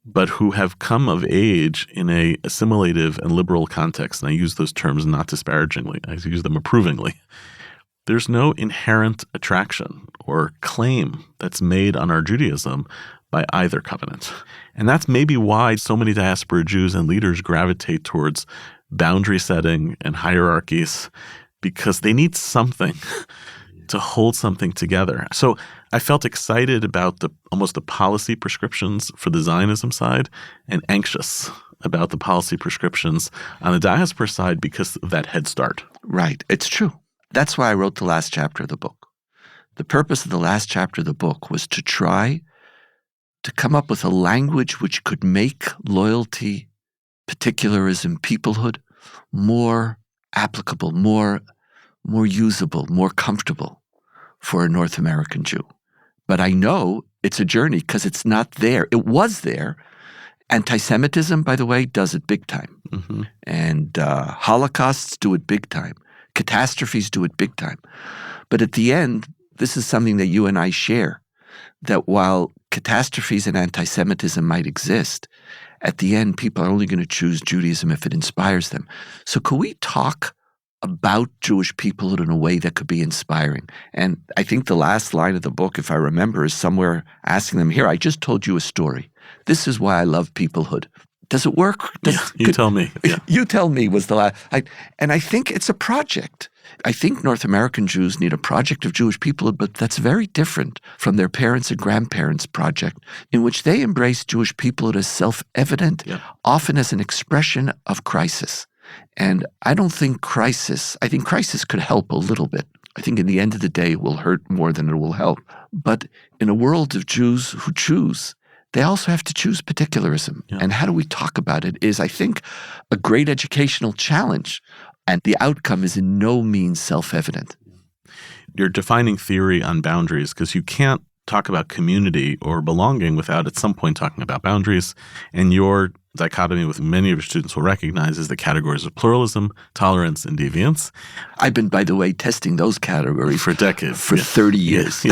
A: but who have come of age in a assimilative and liberal context. And I use those terms not disparagingly. I use them approvingly. There's no inherent attraction or claim that's made on our Judaism by either covenant. And that's maybe why so many diaspora Jews and leaders gravitate towards boundary setting and hierarchies, because they need something to hold something together. So I felt excited about almost the policy prescriptions for the Zionism side and anxious about the policy prescriptions on the diaspora side because of that head start.
B: Right. It's true. That's why I wrote the last chapter of the book. The purpose of the last chapter of the book was to try to come up with a language which could make loyalty, particularism, peoplehood more applicable, more usable, more comfortable for a North American Jew. But I know it's a journey because it's not there. It was there. Anti-Semitism, by the way, does it big time.
A: Mm-hmm.
B: And Holocausts do it big time. Catastrophes do it big time. But at the end, this is something that you and I share, that while catastrophes and anti-Semitism might exist, at the end, people are only going to choose Judaism if it inspires them. So could we talk about Jewish peoplehood in a way that could be inspiring? And I think the last line of the book, if I remember, is somewhere asking them, here, I just told you a story. This is why I love peoplehood. Does it work?
A: Tell me. Yeah.
B: You tell me was the last. And I think it's a project. I think North American Jews need a project of Jewish peoplehood, but that's very different from their parents' and grandparents' project, in which they embrace Jewish peoplehood as self-evident, often as an expression of crisis. And I think crisis could help a little bit. I think in the end of the day, it will hurt more than it will help. But in a world of Jews who choose, they also have to choose particularism. Yeah. And how do we talk about it is, I think, a great educational challenge. And the outcome is in no means self-evident.
A: You're defining theory on boundaries because you can't talk about community or belonging without at some point talking about boundaries. And your dichotomy with many of your students will recognize is the categories of pluralism, tolerance, and deviance.
B: I've been, by the way, testing those categories
A: for decades.
B: For 30 years.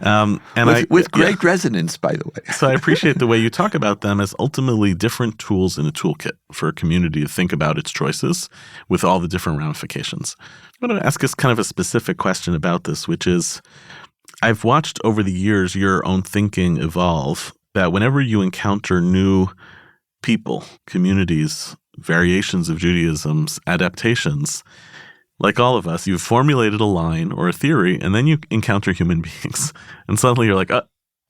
A: And
B: with great resonance, by the way.
A: So I appreciate the way you talk about them as ultimately different tools in a toolkit for a community to think about its choices with all the different ramifications. I'm going to ask us kind of a specific question about this, which is, I've watched over the years your own thinking evolve, that whenever you encounter new people, communities, variations of Judaism's adaptations, like all of us, you've formulated a line or a theory, and then you encounter human beings. And suddenly you're like, I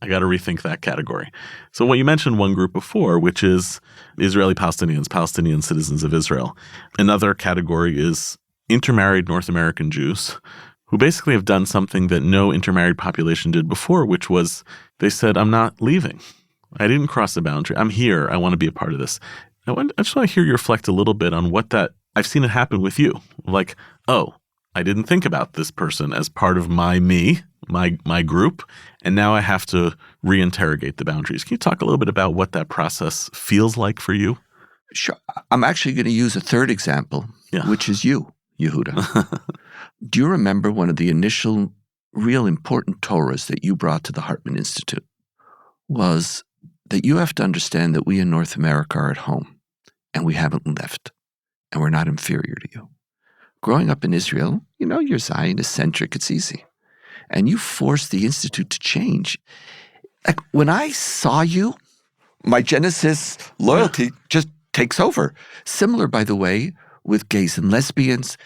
A: got to rethink that category. So what you mentioned one group before, which is Israeli Palestinians, Palestinian citizens of Israel. Another category is intermarried North American Jews, who basically have done something that no intermarried population did before, which was they said, I'm not leaving. I didn't cross the boundary. I'm here. I want to be a part of this. I just want to hear you reflect a little bit on what that, I've seen it happen with you. Like, oh, I didn't think about this person as part of my group, and now I have to reinterrogate the boundaries. Can you talk a little bit about what that process feels like for you?
B: Sure. I'm actually going to use a third example, which is you, Yehuda. Do you remember one of the initial real important Torahs that you brought to the Hartman Institute was that you have to understand that we in North America are at home and we haven't left and we're not inferior to you. Growing up in Israel, you're Zionist-centric, it's easy. And you forced the Institute to change. Like when I saw you, my Genesis loyalty just takes over. Similar, by the way, with gays and lesbians.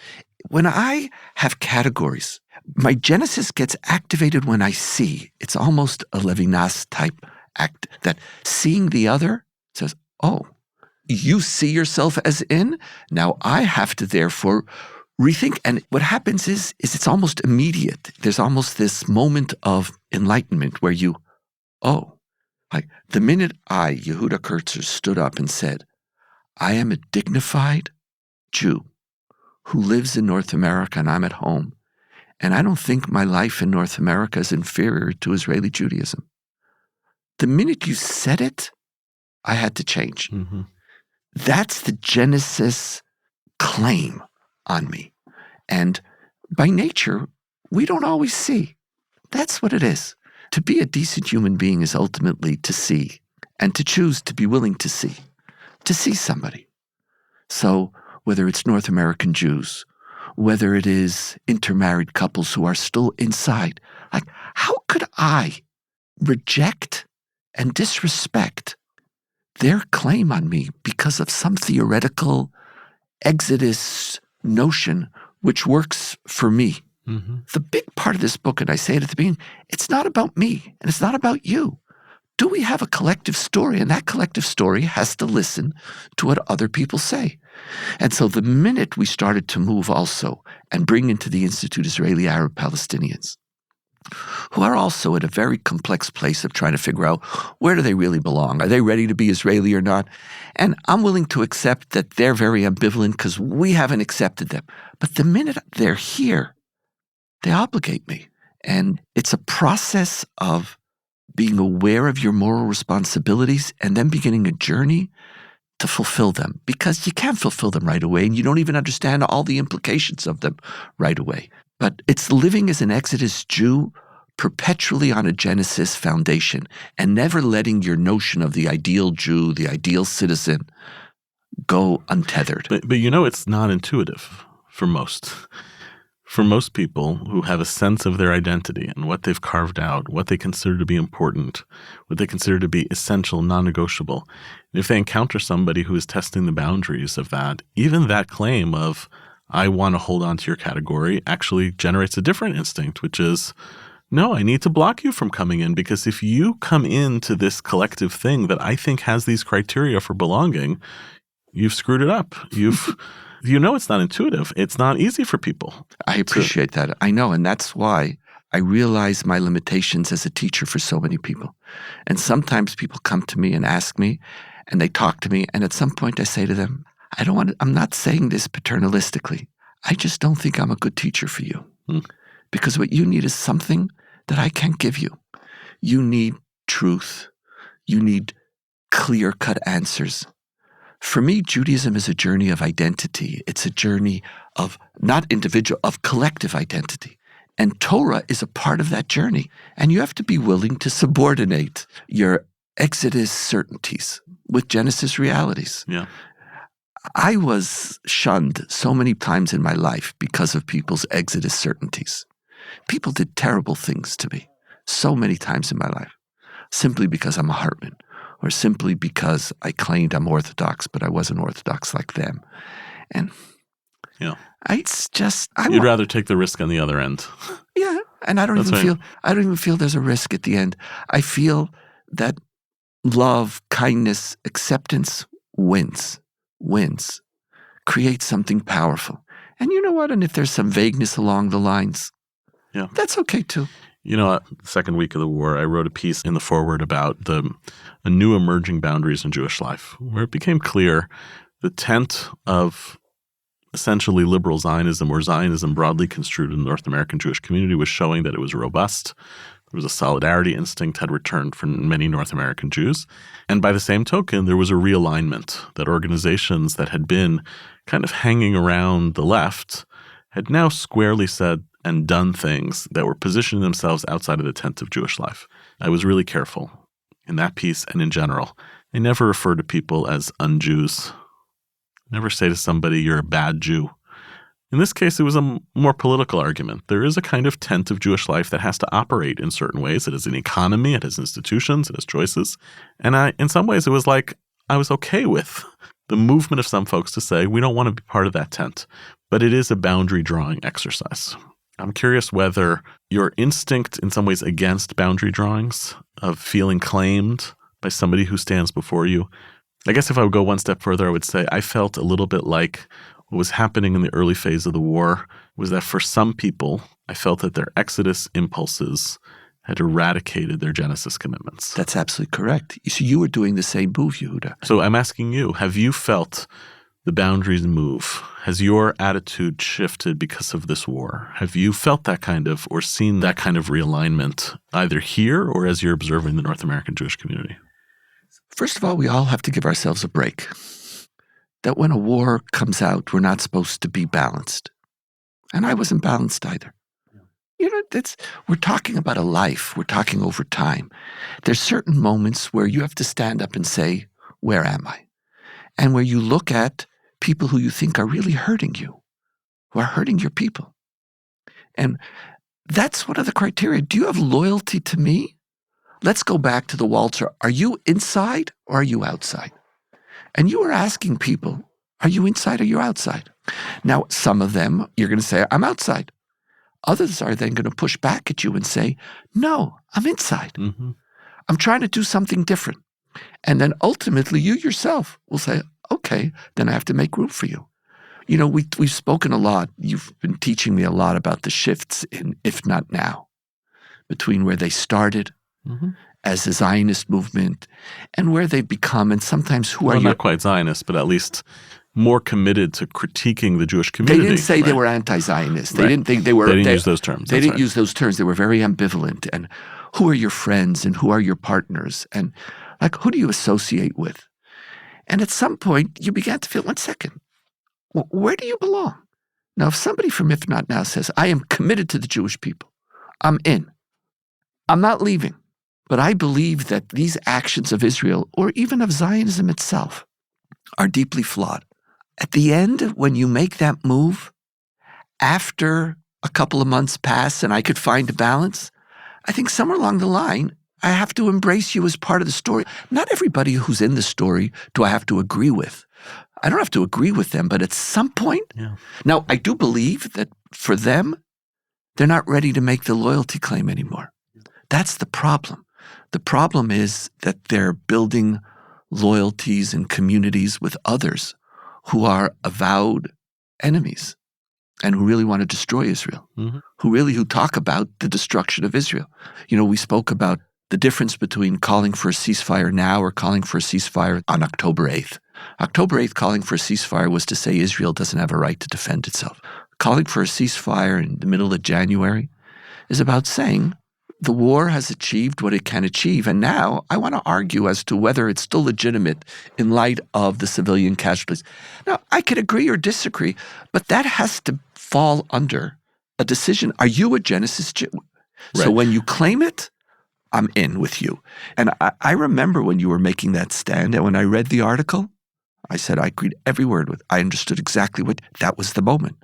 B: When I have categories, my Genesis gets activated when I see. It's almost a Levinas type act, that seeing the other says, oh, you see yourself as in, now I have to therefore rethink. And what happens is it's almost immediate. There's almost this moment of enlightenment where like the minute I, Yehuda Kurtzer, stood up and said, I am a dignified Jew who lives in North America and I'm at home, and I don't think my life in North America is inferior to Israeli Judaism. The minute you said it, I had to change. Mm-hmm. That's the Genesis claim on me. And by nature, we don't always see. That's what it is. To be a decent human being is ultimately to see, and to choose to be willing to see somebody. So whether it's North American Jews, whether it is intermarried couples who are still inside, like, how could I reject and disrespect their claim on me because of some theoretical exodus notion which works for me? The big part of this book, and I say it at the beginning, it's not about me and it's not about you. Do we have a collective story? And that collective story has to listen to what other people say. And so the minute we started to move also and bring into the Institute Israeli Arab Palestinians, who are also at a very complex place of trying to figure out where do they really belong? Are they ready to be Israeli or not? And I'm willing to accept that they're very ambivalent because we haven't accepted them. But the minute they're here, they obligate me. And it's a process of being aware of your moral responsibilities and then beginning a journey to fulfill them, because you can't fulfill them right away and you don't even understand all the implications of them right away. But it's living as an Exodus Jew perpetually on a Genesis foundation and never letting your notion of the ideal Jew, the ideal citizen, go untethered.
A: But it's not intuitive for most. For most people who have a sense of their identity and what they've carved out, what they consider to be important, what they consider to be essential, non-negotiable, and if they encounter somebody who is testing the boundaries of that, even that claim of, I want to hold on to your category, actually generates a different instinct, which is, no, I need to block you from coming in, because if you come into this collective thing that I think has these criteria for belonging, you've screwed it up. It's not intuitive. It's not easy for people.
B: I appreciate that. I know. And that's why I realize my limitations as a teacher for so many people. And sometimes people come to me and ask me, and they talk to me. And at some point I say to them, I'm not saying this paternalistically. I just don't think I'm a good teacher for you. Because what you need is something that I can't give you. You need truth. You need clear-cut answers. For me, Judaism is a journey of identity. It's a journey of not individual, of collective identity. And Torah is a part of that journey. And you have to be willing to subordinate your Exodus certainties with Genesis realities.
A: Yeah.
B: I was shunned so many times in my life because of people's Exodus certainties. People did terrible things to me so many times in my life, simply because I'm a Hartman, or simply because I claimed I'm Orthodox, but I wasn't Orthodox like them. And
A: you'd rather take the risk on the other end.
B: Yeah, and I don't even feel there's a risk at the end. I feel that love, kindness, acceptance wins, creates something powerful. And you know what? And if there's some vagueness along the lines, that's okay too.
A: The second week of the war, I wrote a piece in the foreword about the new emerging boundaries in Jewish life, where it became clear the tent of essentially liberal Zionism, or Zionism broadly construed in the North American Jewish community, was showing that it was robust. There was a solidarity instinct had returned for many North American Jews. And by the same token, there was a realignment that organizations that had been kind of hanging around the left had now squarely said and done things that were positioning themselves outside of the tent of Jewish life. I was really careful in that piece and in general. I never refer to people as un-Jews. Never say to somebody, you're a bad Jew. In this case, it was a more political argument. There is a kind of tent of Jewish life that has to operate in certain ways. It has an economy, it has institutions, it has choices. And in some ways, it was like I was okay with the movement of some folks to say, we don't want to be part of that tent. But it is a boundary drawing exercise. I'm curious whether your instinct in some ways against boundary drawings, of feeling claimed by somebody who stands before you. I guess if I would go one step further, I would say I felt a little bit like what was happening in the early phase of the war was that for some people, I felt that their Exodus impulses had eradicated their Genesis commitments.
B: That's absolutely correct. So you were doing the same move, Yehuda.
A: So I'm asking you, have you felt the boundaries move? Has your attitude shifted because of this war? Have you felt that kind of, or seen that kind of realignment either here or as you're observing the North American Jewish community?
B: First of all, we all have to give ourselves a break. That when a war comes out, we're not supposed to be balanced. And I wasn't balanced either. We're talking about a life. We're talking over time. There's certain moments where you have to stand up and say, where am I? And where you look at people who you think are really hurting you, who are hurting your people. And that's one of the criteria. Do you have loyalty to me? Let's go back to the Walter. Are you inside or are you outside? And you are asking people, are you inside or are you outside? Now, some of them, you're going to say, I'm outside. Others are then going to push back at you and say, no, I'm inside.
A: Mm-hmm.
B: I'm trying to do something different. And then ultimately you yourself will say, okay, then I have to make room for you. You know, we've spoken a lot. You've been teaching me a lot about the shifts in If Not Now, between where they started as a Zionist movement and where they've become, and sometimes who are you?
A: Not quite Zionist, but at least more committed to critiquing the Jewish community.
B: They didn't say they were anti-Zionist. They didn't think
A: They didn't use those terms.
B: They didn't use those terms. They were very ambivalent. And who are your friends and who are your partners? And like, who do you associate with? And at some point, you began to feel, one second, where do you belong? Now, if somebody from If Not Now says, I am committed to the Jewish people, I'm in. I'm not leaving. But I believe that these actions of Israel, or even of Zionism itself, are deeply flawed. At the end, when you make that move, after a couple of months pass and I could find a balance, I think somewhere along the line, I have to embrace you as part of the story. Not everybody who's in the story do I have to agree with. I don't have to agree with them, but at some point, Now, I do believe that for them, they're not ready to make the loyalty claim anymore. That's the problem. The problem is that they're building loyalties and communities with others who are avowed enemies and who really want to destroy Israel, who talk about the destruction of Israel. You know, we spoke about the difference between calling for a ceasefire now or calling for a ceasefire on October 8th. October 8th, calling for a ceasefire was to say Israel doesn't have a right to defend itself. Calling for a ceasefire in the middle of January is about saying the war has achieved what it can achieve, and now I want to argue as to whether it's still legitimate in light of the civilian casualties. Now, I could agree or disagree, but that has to fall under a decision. Are you a Genesis Jew? Right. So when you claim it, I'm in with you. And I remember when you were making that stand, and when I read the article, I said I agreed every word with. I understood exactly what that was the moment.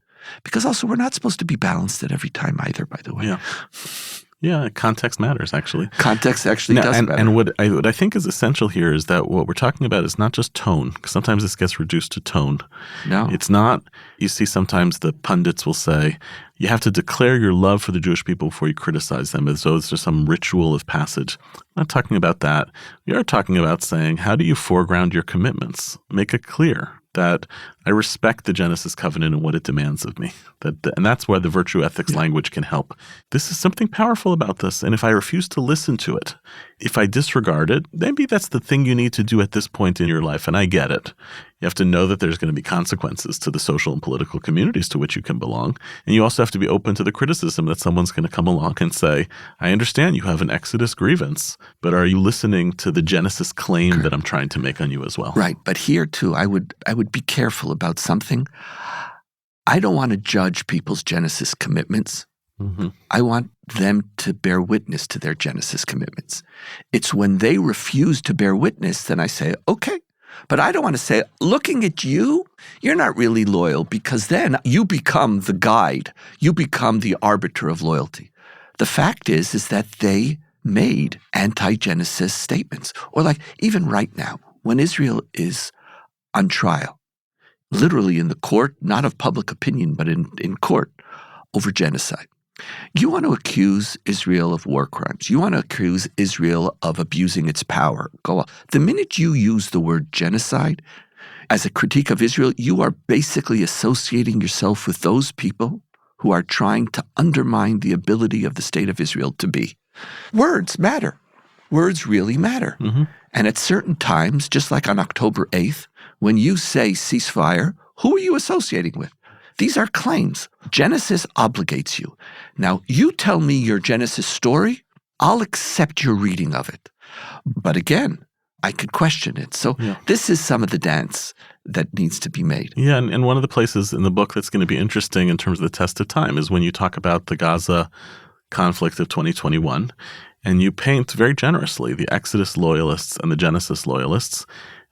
B: Because also we're not supposed to be balanced at every time either, by the way.
A: Yeah, context matters, actually.
B: Context actually does matter.
A: And what I think is essential here is that what we're talking about is not just tone, because sometimes this gets reduced to tone.
B: No.
A: It's not, you see sometimes the pundits will say, you have to declare your love for the Jewish people before you criticize them, as though it's just some ritual of passage. I'm not talking about that. We are talking about saying, how do you foreground your commitments? Make it clear that I respect the Genesis covenant and what it demands of me. And that's where the virtue ethics language can help. This is something powerful about this. And if I refuse to listen to it, if I disregard it, maybe that's the thing you need to do at this point in your life. And I get it. You have to know that there's going to be consequences to the social and political communities to which you can belong. And you also have to be open to the criticism that someone's going to come along and say, I understand you have an Exodus grievance, but are you listening to the Genesis claim that I'm trying to make on you as well?
B: Right. But here too, I would be careful about something. I don't want to judge people's Genesis commitments. I want them to bear witness to their Genesis commitments. It's when they refuse to bear witness, then I say, okay. But I don't want to say, looking at you, you're not really loyal, because then you become the guide. You become the arbiter of loyalty. The fact is that they made anti-Genesis statements. Or like even right now, when Israel is on trial, literally in the court, not of public opinion, but in court, over genocide. You want to accuse Israel of war crimes. You want to accuse Israel of abusing its power. Go on. The minute you use the word genocide as a critique of Israel, you are basically associating yourself with those people who are trying to undermine the ability of the state of Israel to be. Words matter. Words really matter. And at certain times, just like on October 8th, when you say ceasefire, who are you associating with? These are claims. Genesis obligates you. Now, you tell me your Genesis story, I'll accept your reading of it. But again, I could question it. So this is some of the dance that needs to be made.
A: Yeah, and one of the places in the book that's going to be interesting in terms of the test of time is when you talk about the Gaza conflict of 2021, and you paint very generously the Exodus loyalists and the Genesis loyalists.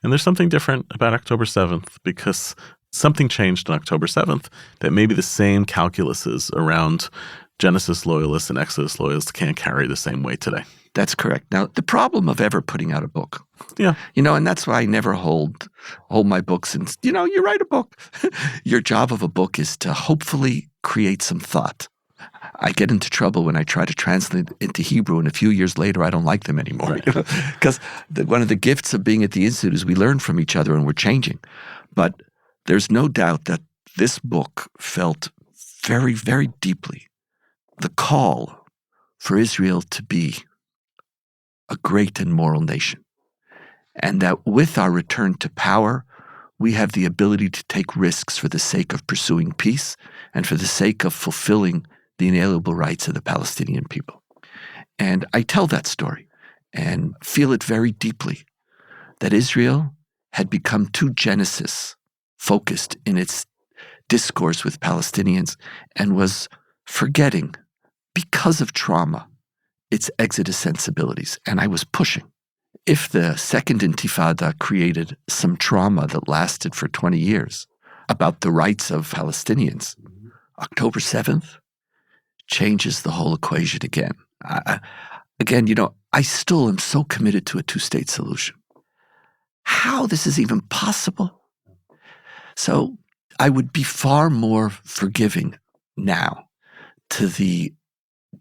A: And there's something different about October 7th, because something changed on October 7th that maybe the same calculuses around Genesis loyalists and Exodus loyalists can't carry the same weight today.
B: That's correct. Now, the problem of ever putting out a book, and that's why I never hold my books and, you write a book. Your job of a book is to hopefully create some thought. I get into trouble when I try to translate into Hebrew, and a few years later, I don't like them anymore. Because one of the gifts of being at the Institute is we learn from each other and we're changing. But there's no doubt that this book felt very, very deeply the call for Israel to be a great and moral nation. And that with our return to power, we have the ability to take risks for the sake of pursuing peace and for the sake of fulfilling the inalienable rights of the Palestinian people. And I tell that story and feel it very deeply, that Israel had become too Genesis-focused in its discourse with Palestinians and was forgetting, because of trauma, its Exodus sensibilities. And I was pushing. If the Second Intifada created some trauma that lasted for 20 years about the rights of Palestinians, October 7th changes the whole equation again. I still am so committed to a two-state solution. How this is even possible? So I would be far more forgiving now to the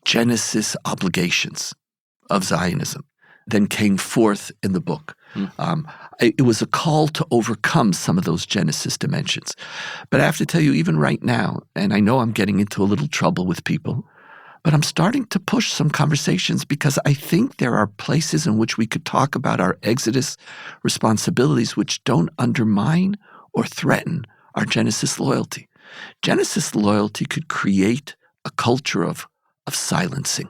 B: Genesis obligations of Zionism than came forth in the book. It was a call to overcome some of those Genesis dimensions. But I have to tell you, even right now, and I know I'm getting into a little trouble with people, but I'm starting to push some conversations because I think there are places in which we could talk about our Exodus responsibilities which don't undermine or threaten our Genesis loyalty. Genesis loyalty could create a culture of silencing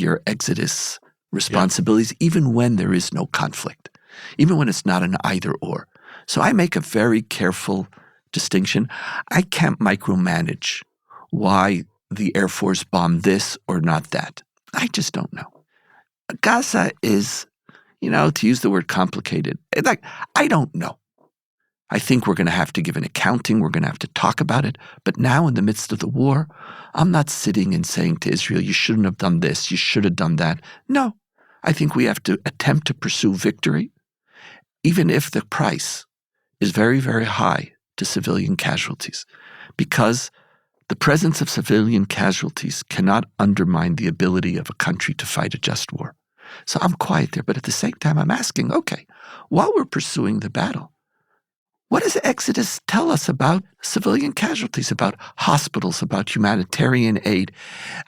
B: your Exodus responsibilities, even when there is no conflict, even when it's not an either or. So I make a very careful distinction. I can't micromanage why the Air Force bombed this or not that. I just don't know. Gaza is, to use the word complicated, I don't know. I think we're going to have to give an accounting. We're going to have to talk about it. But now in the midst of the war, I'm not sitting and saying to Israel, you shouldn't have done this, you should have done that. No, I think we have to attempt to pursue victory, even if the price is very, very high to civilian casualties, because the presence of civilian casualties cannot undermine the ability of a country to fight a just war. So I'm quiet there, but at the same time, I'm asking, okay, while we're pursuing the battle, what does Exodus tell us about civilian casualties, about hospitals, about humanitarian aid,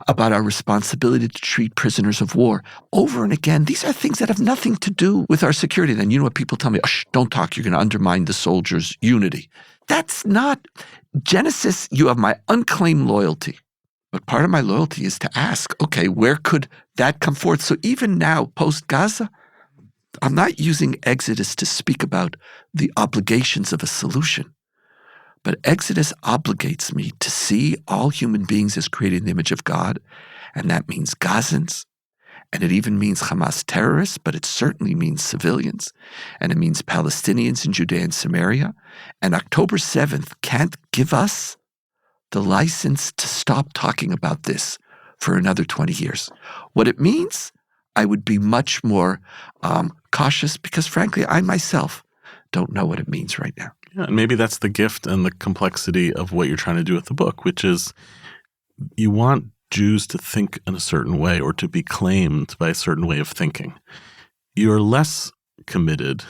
B: about our responsibility to treat prisoners of war? Over and again, these are things that have nothing to do with our security. Then you know what people tell me? Shh, don't talk, you're going to undermine the soldiers' unity. That's not Genesis. You have my unclaimed loyalty. But part of my loyalty is to ask, okay, where could that come forth? So even now, post-Gaza, I'm not using Exodus to speak about the obligations of a solution, but Exodus obligates me to see all human beings as created in the image of God, and that means Gazans, and it even means Hamas terrorists, but it certainly means civilians, and it means Palestinians in Judea and Samaria, and October 7th can't give us the license to stop talking about this for another 20 years. What it means, I would be much more cautious because, frankly, I myself don't know what it means right now.
A: Yeah, and maybe that's the gift and the complexity of what you're trying to do with the book, which is you want Jews to think in a certain way or to be claimed by a certain way of thinking. You're less committed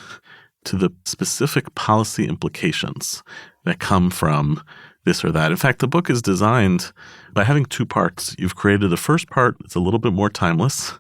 A: to the specific policy implications that come from this or that. In fact, the book is designed by having two parts. You've created the first part that's a little bit more timeless.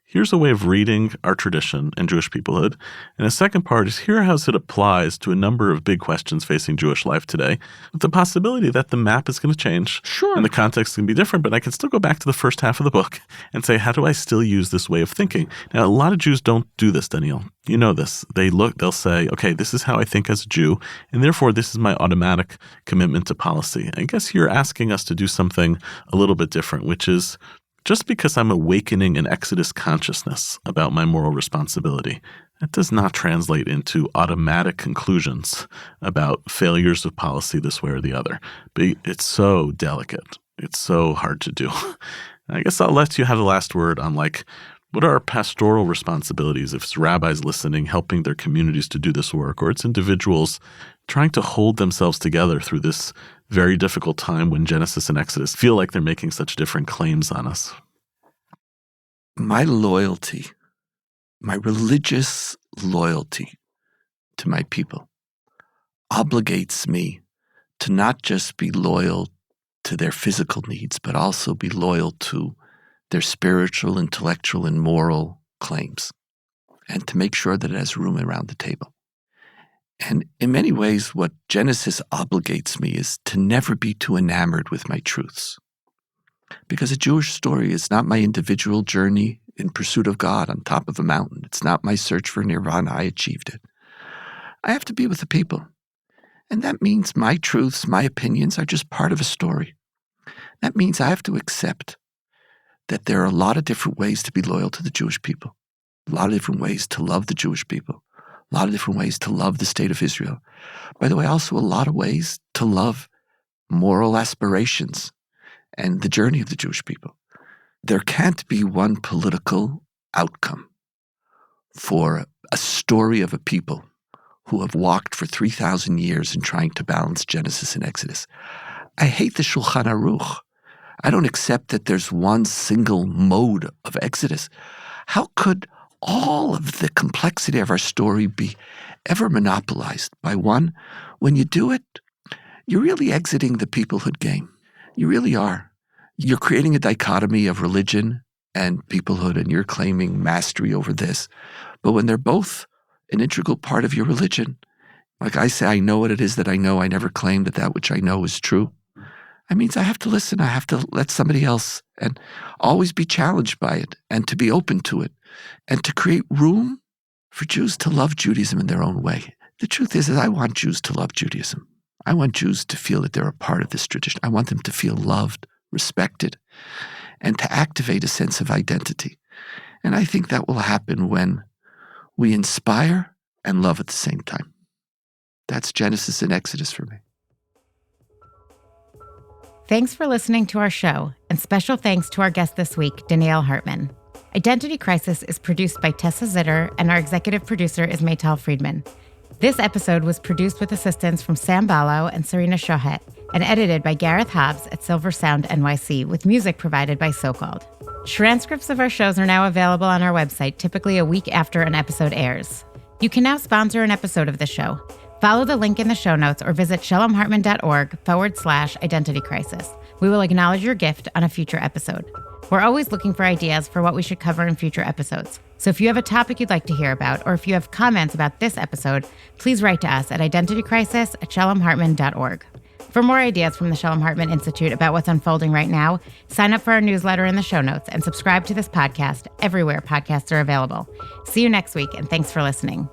A: Here's a way of reading our tradition and Jewish peoplehood. And the second part is here how it applies to a number of big questions facing Jewish life today, with the possibility that the map is going to change.
B: Sure.
A: And the context can be different, but I can still go back to the first half of the book and say, how do I still use this way of thinking? Now, a lot of Jews don't do this, Donniel. You know this. They'll say, okay, this is how I think as a Jew, and therefore this is my automatic commitment to policy. I guess you're asking us to do something a little bit different, which is, just because I'm awakening an Exodus consciousness about my moral responsibility, that does not translate into automatic conclusions about failures of policy this way or the other. But it's so delicate. It's so hard to do. I guess I'll let you have the last word on what are our pastoral responsibilities if it's rabbis listening, helping their communities to do this work, or it's individuals trying to hold themselves together through this very difficult time when Genesis and Exodus feel like they're making such different claims on us?
B: My loyalty, my religious loyalty to my people obligates me to not just be loyal to their physical needs, but also be loyal to their spiritual, intellectual, and moral claims, and to make sure that it has room around the table. And in many ways, what Genesis obligates me is to never be too enamored with my truths. Because a Jewish story is not my individual journey in pursuit of God on top of a mountain. It's not my search for nirvana. I achieved it. I have to be with the people. And that means my truths, my opinions are just part of a story. That means I have to accept that there are a lot of different ways to be loyal to the Jewish people, a lot of different ways to love the Jewish people, a lot of different ways to love the state of Israel. By the way, also a lot of ways to love moral aspirations and the journey of the Jewish people. There can't be one political outcome for a story of a people who have walked for 3,000 years in trying to balance Genesis and Exodus. I hate the Shulchan Aruch. I don't accept that there's one single mode of Exodus. How could all of the complexity of our story be ever monopolized by one? When you do it, you're really exiting the peoplehood game. You really are. You're creating a dichotomy of religion and peoplehood, and you're claiming mastery over this. But when they're both an integral part of your religion, like I say, I know what it is that I know. I never claim that that which I know is true. That means I have to listen. I have to let somebody else and always be challenged by it and to be open to it and to create room for Jews to love Judaism in their own way. The truth is I want Jews to love Judaism. I want Jews to feel that they're a part of this tradition. I want them to feel loved, respected, and to activate a sense of identity. And I think that will happen when we inspire and love at the same time. That's Genesis and Exodus for me.
C: Thanks for listening to our show, and special thanks to our guest this week, Donniel Hartman. Identity Crisis is produced by Tessa Zitter, and our executive producer is Maytal Friedman. This episode was produced with assistance from Sam Ballo and Serena Shohet, and edited by Gareth Hobbs at Silver Sound NYC, with music provided by SoCalled. Transcripts of our shows are now available on our website, typically a week after an episode airs. You can now sponsor an episode of the show. Follow the link in the show notes or visit shalomhartman.org/identity crisis. We will acknowledge your gift on a future episode. We're always looking for ideas for what we should cover in future episodes. So if you have a topic you'd like to hear about, or if you have comments about this episode, please write to us at identitycrisis@shalomhartman.org. For more ideas from the Shalom Hartman Institute about what's unfolding right now, sign up for our newsletter in the show notes and subscribe to this podcast everywhere podcasts are available. See you next week, and thanks for listening.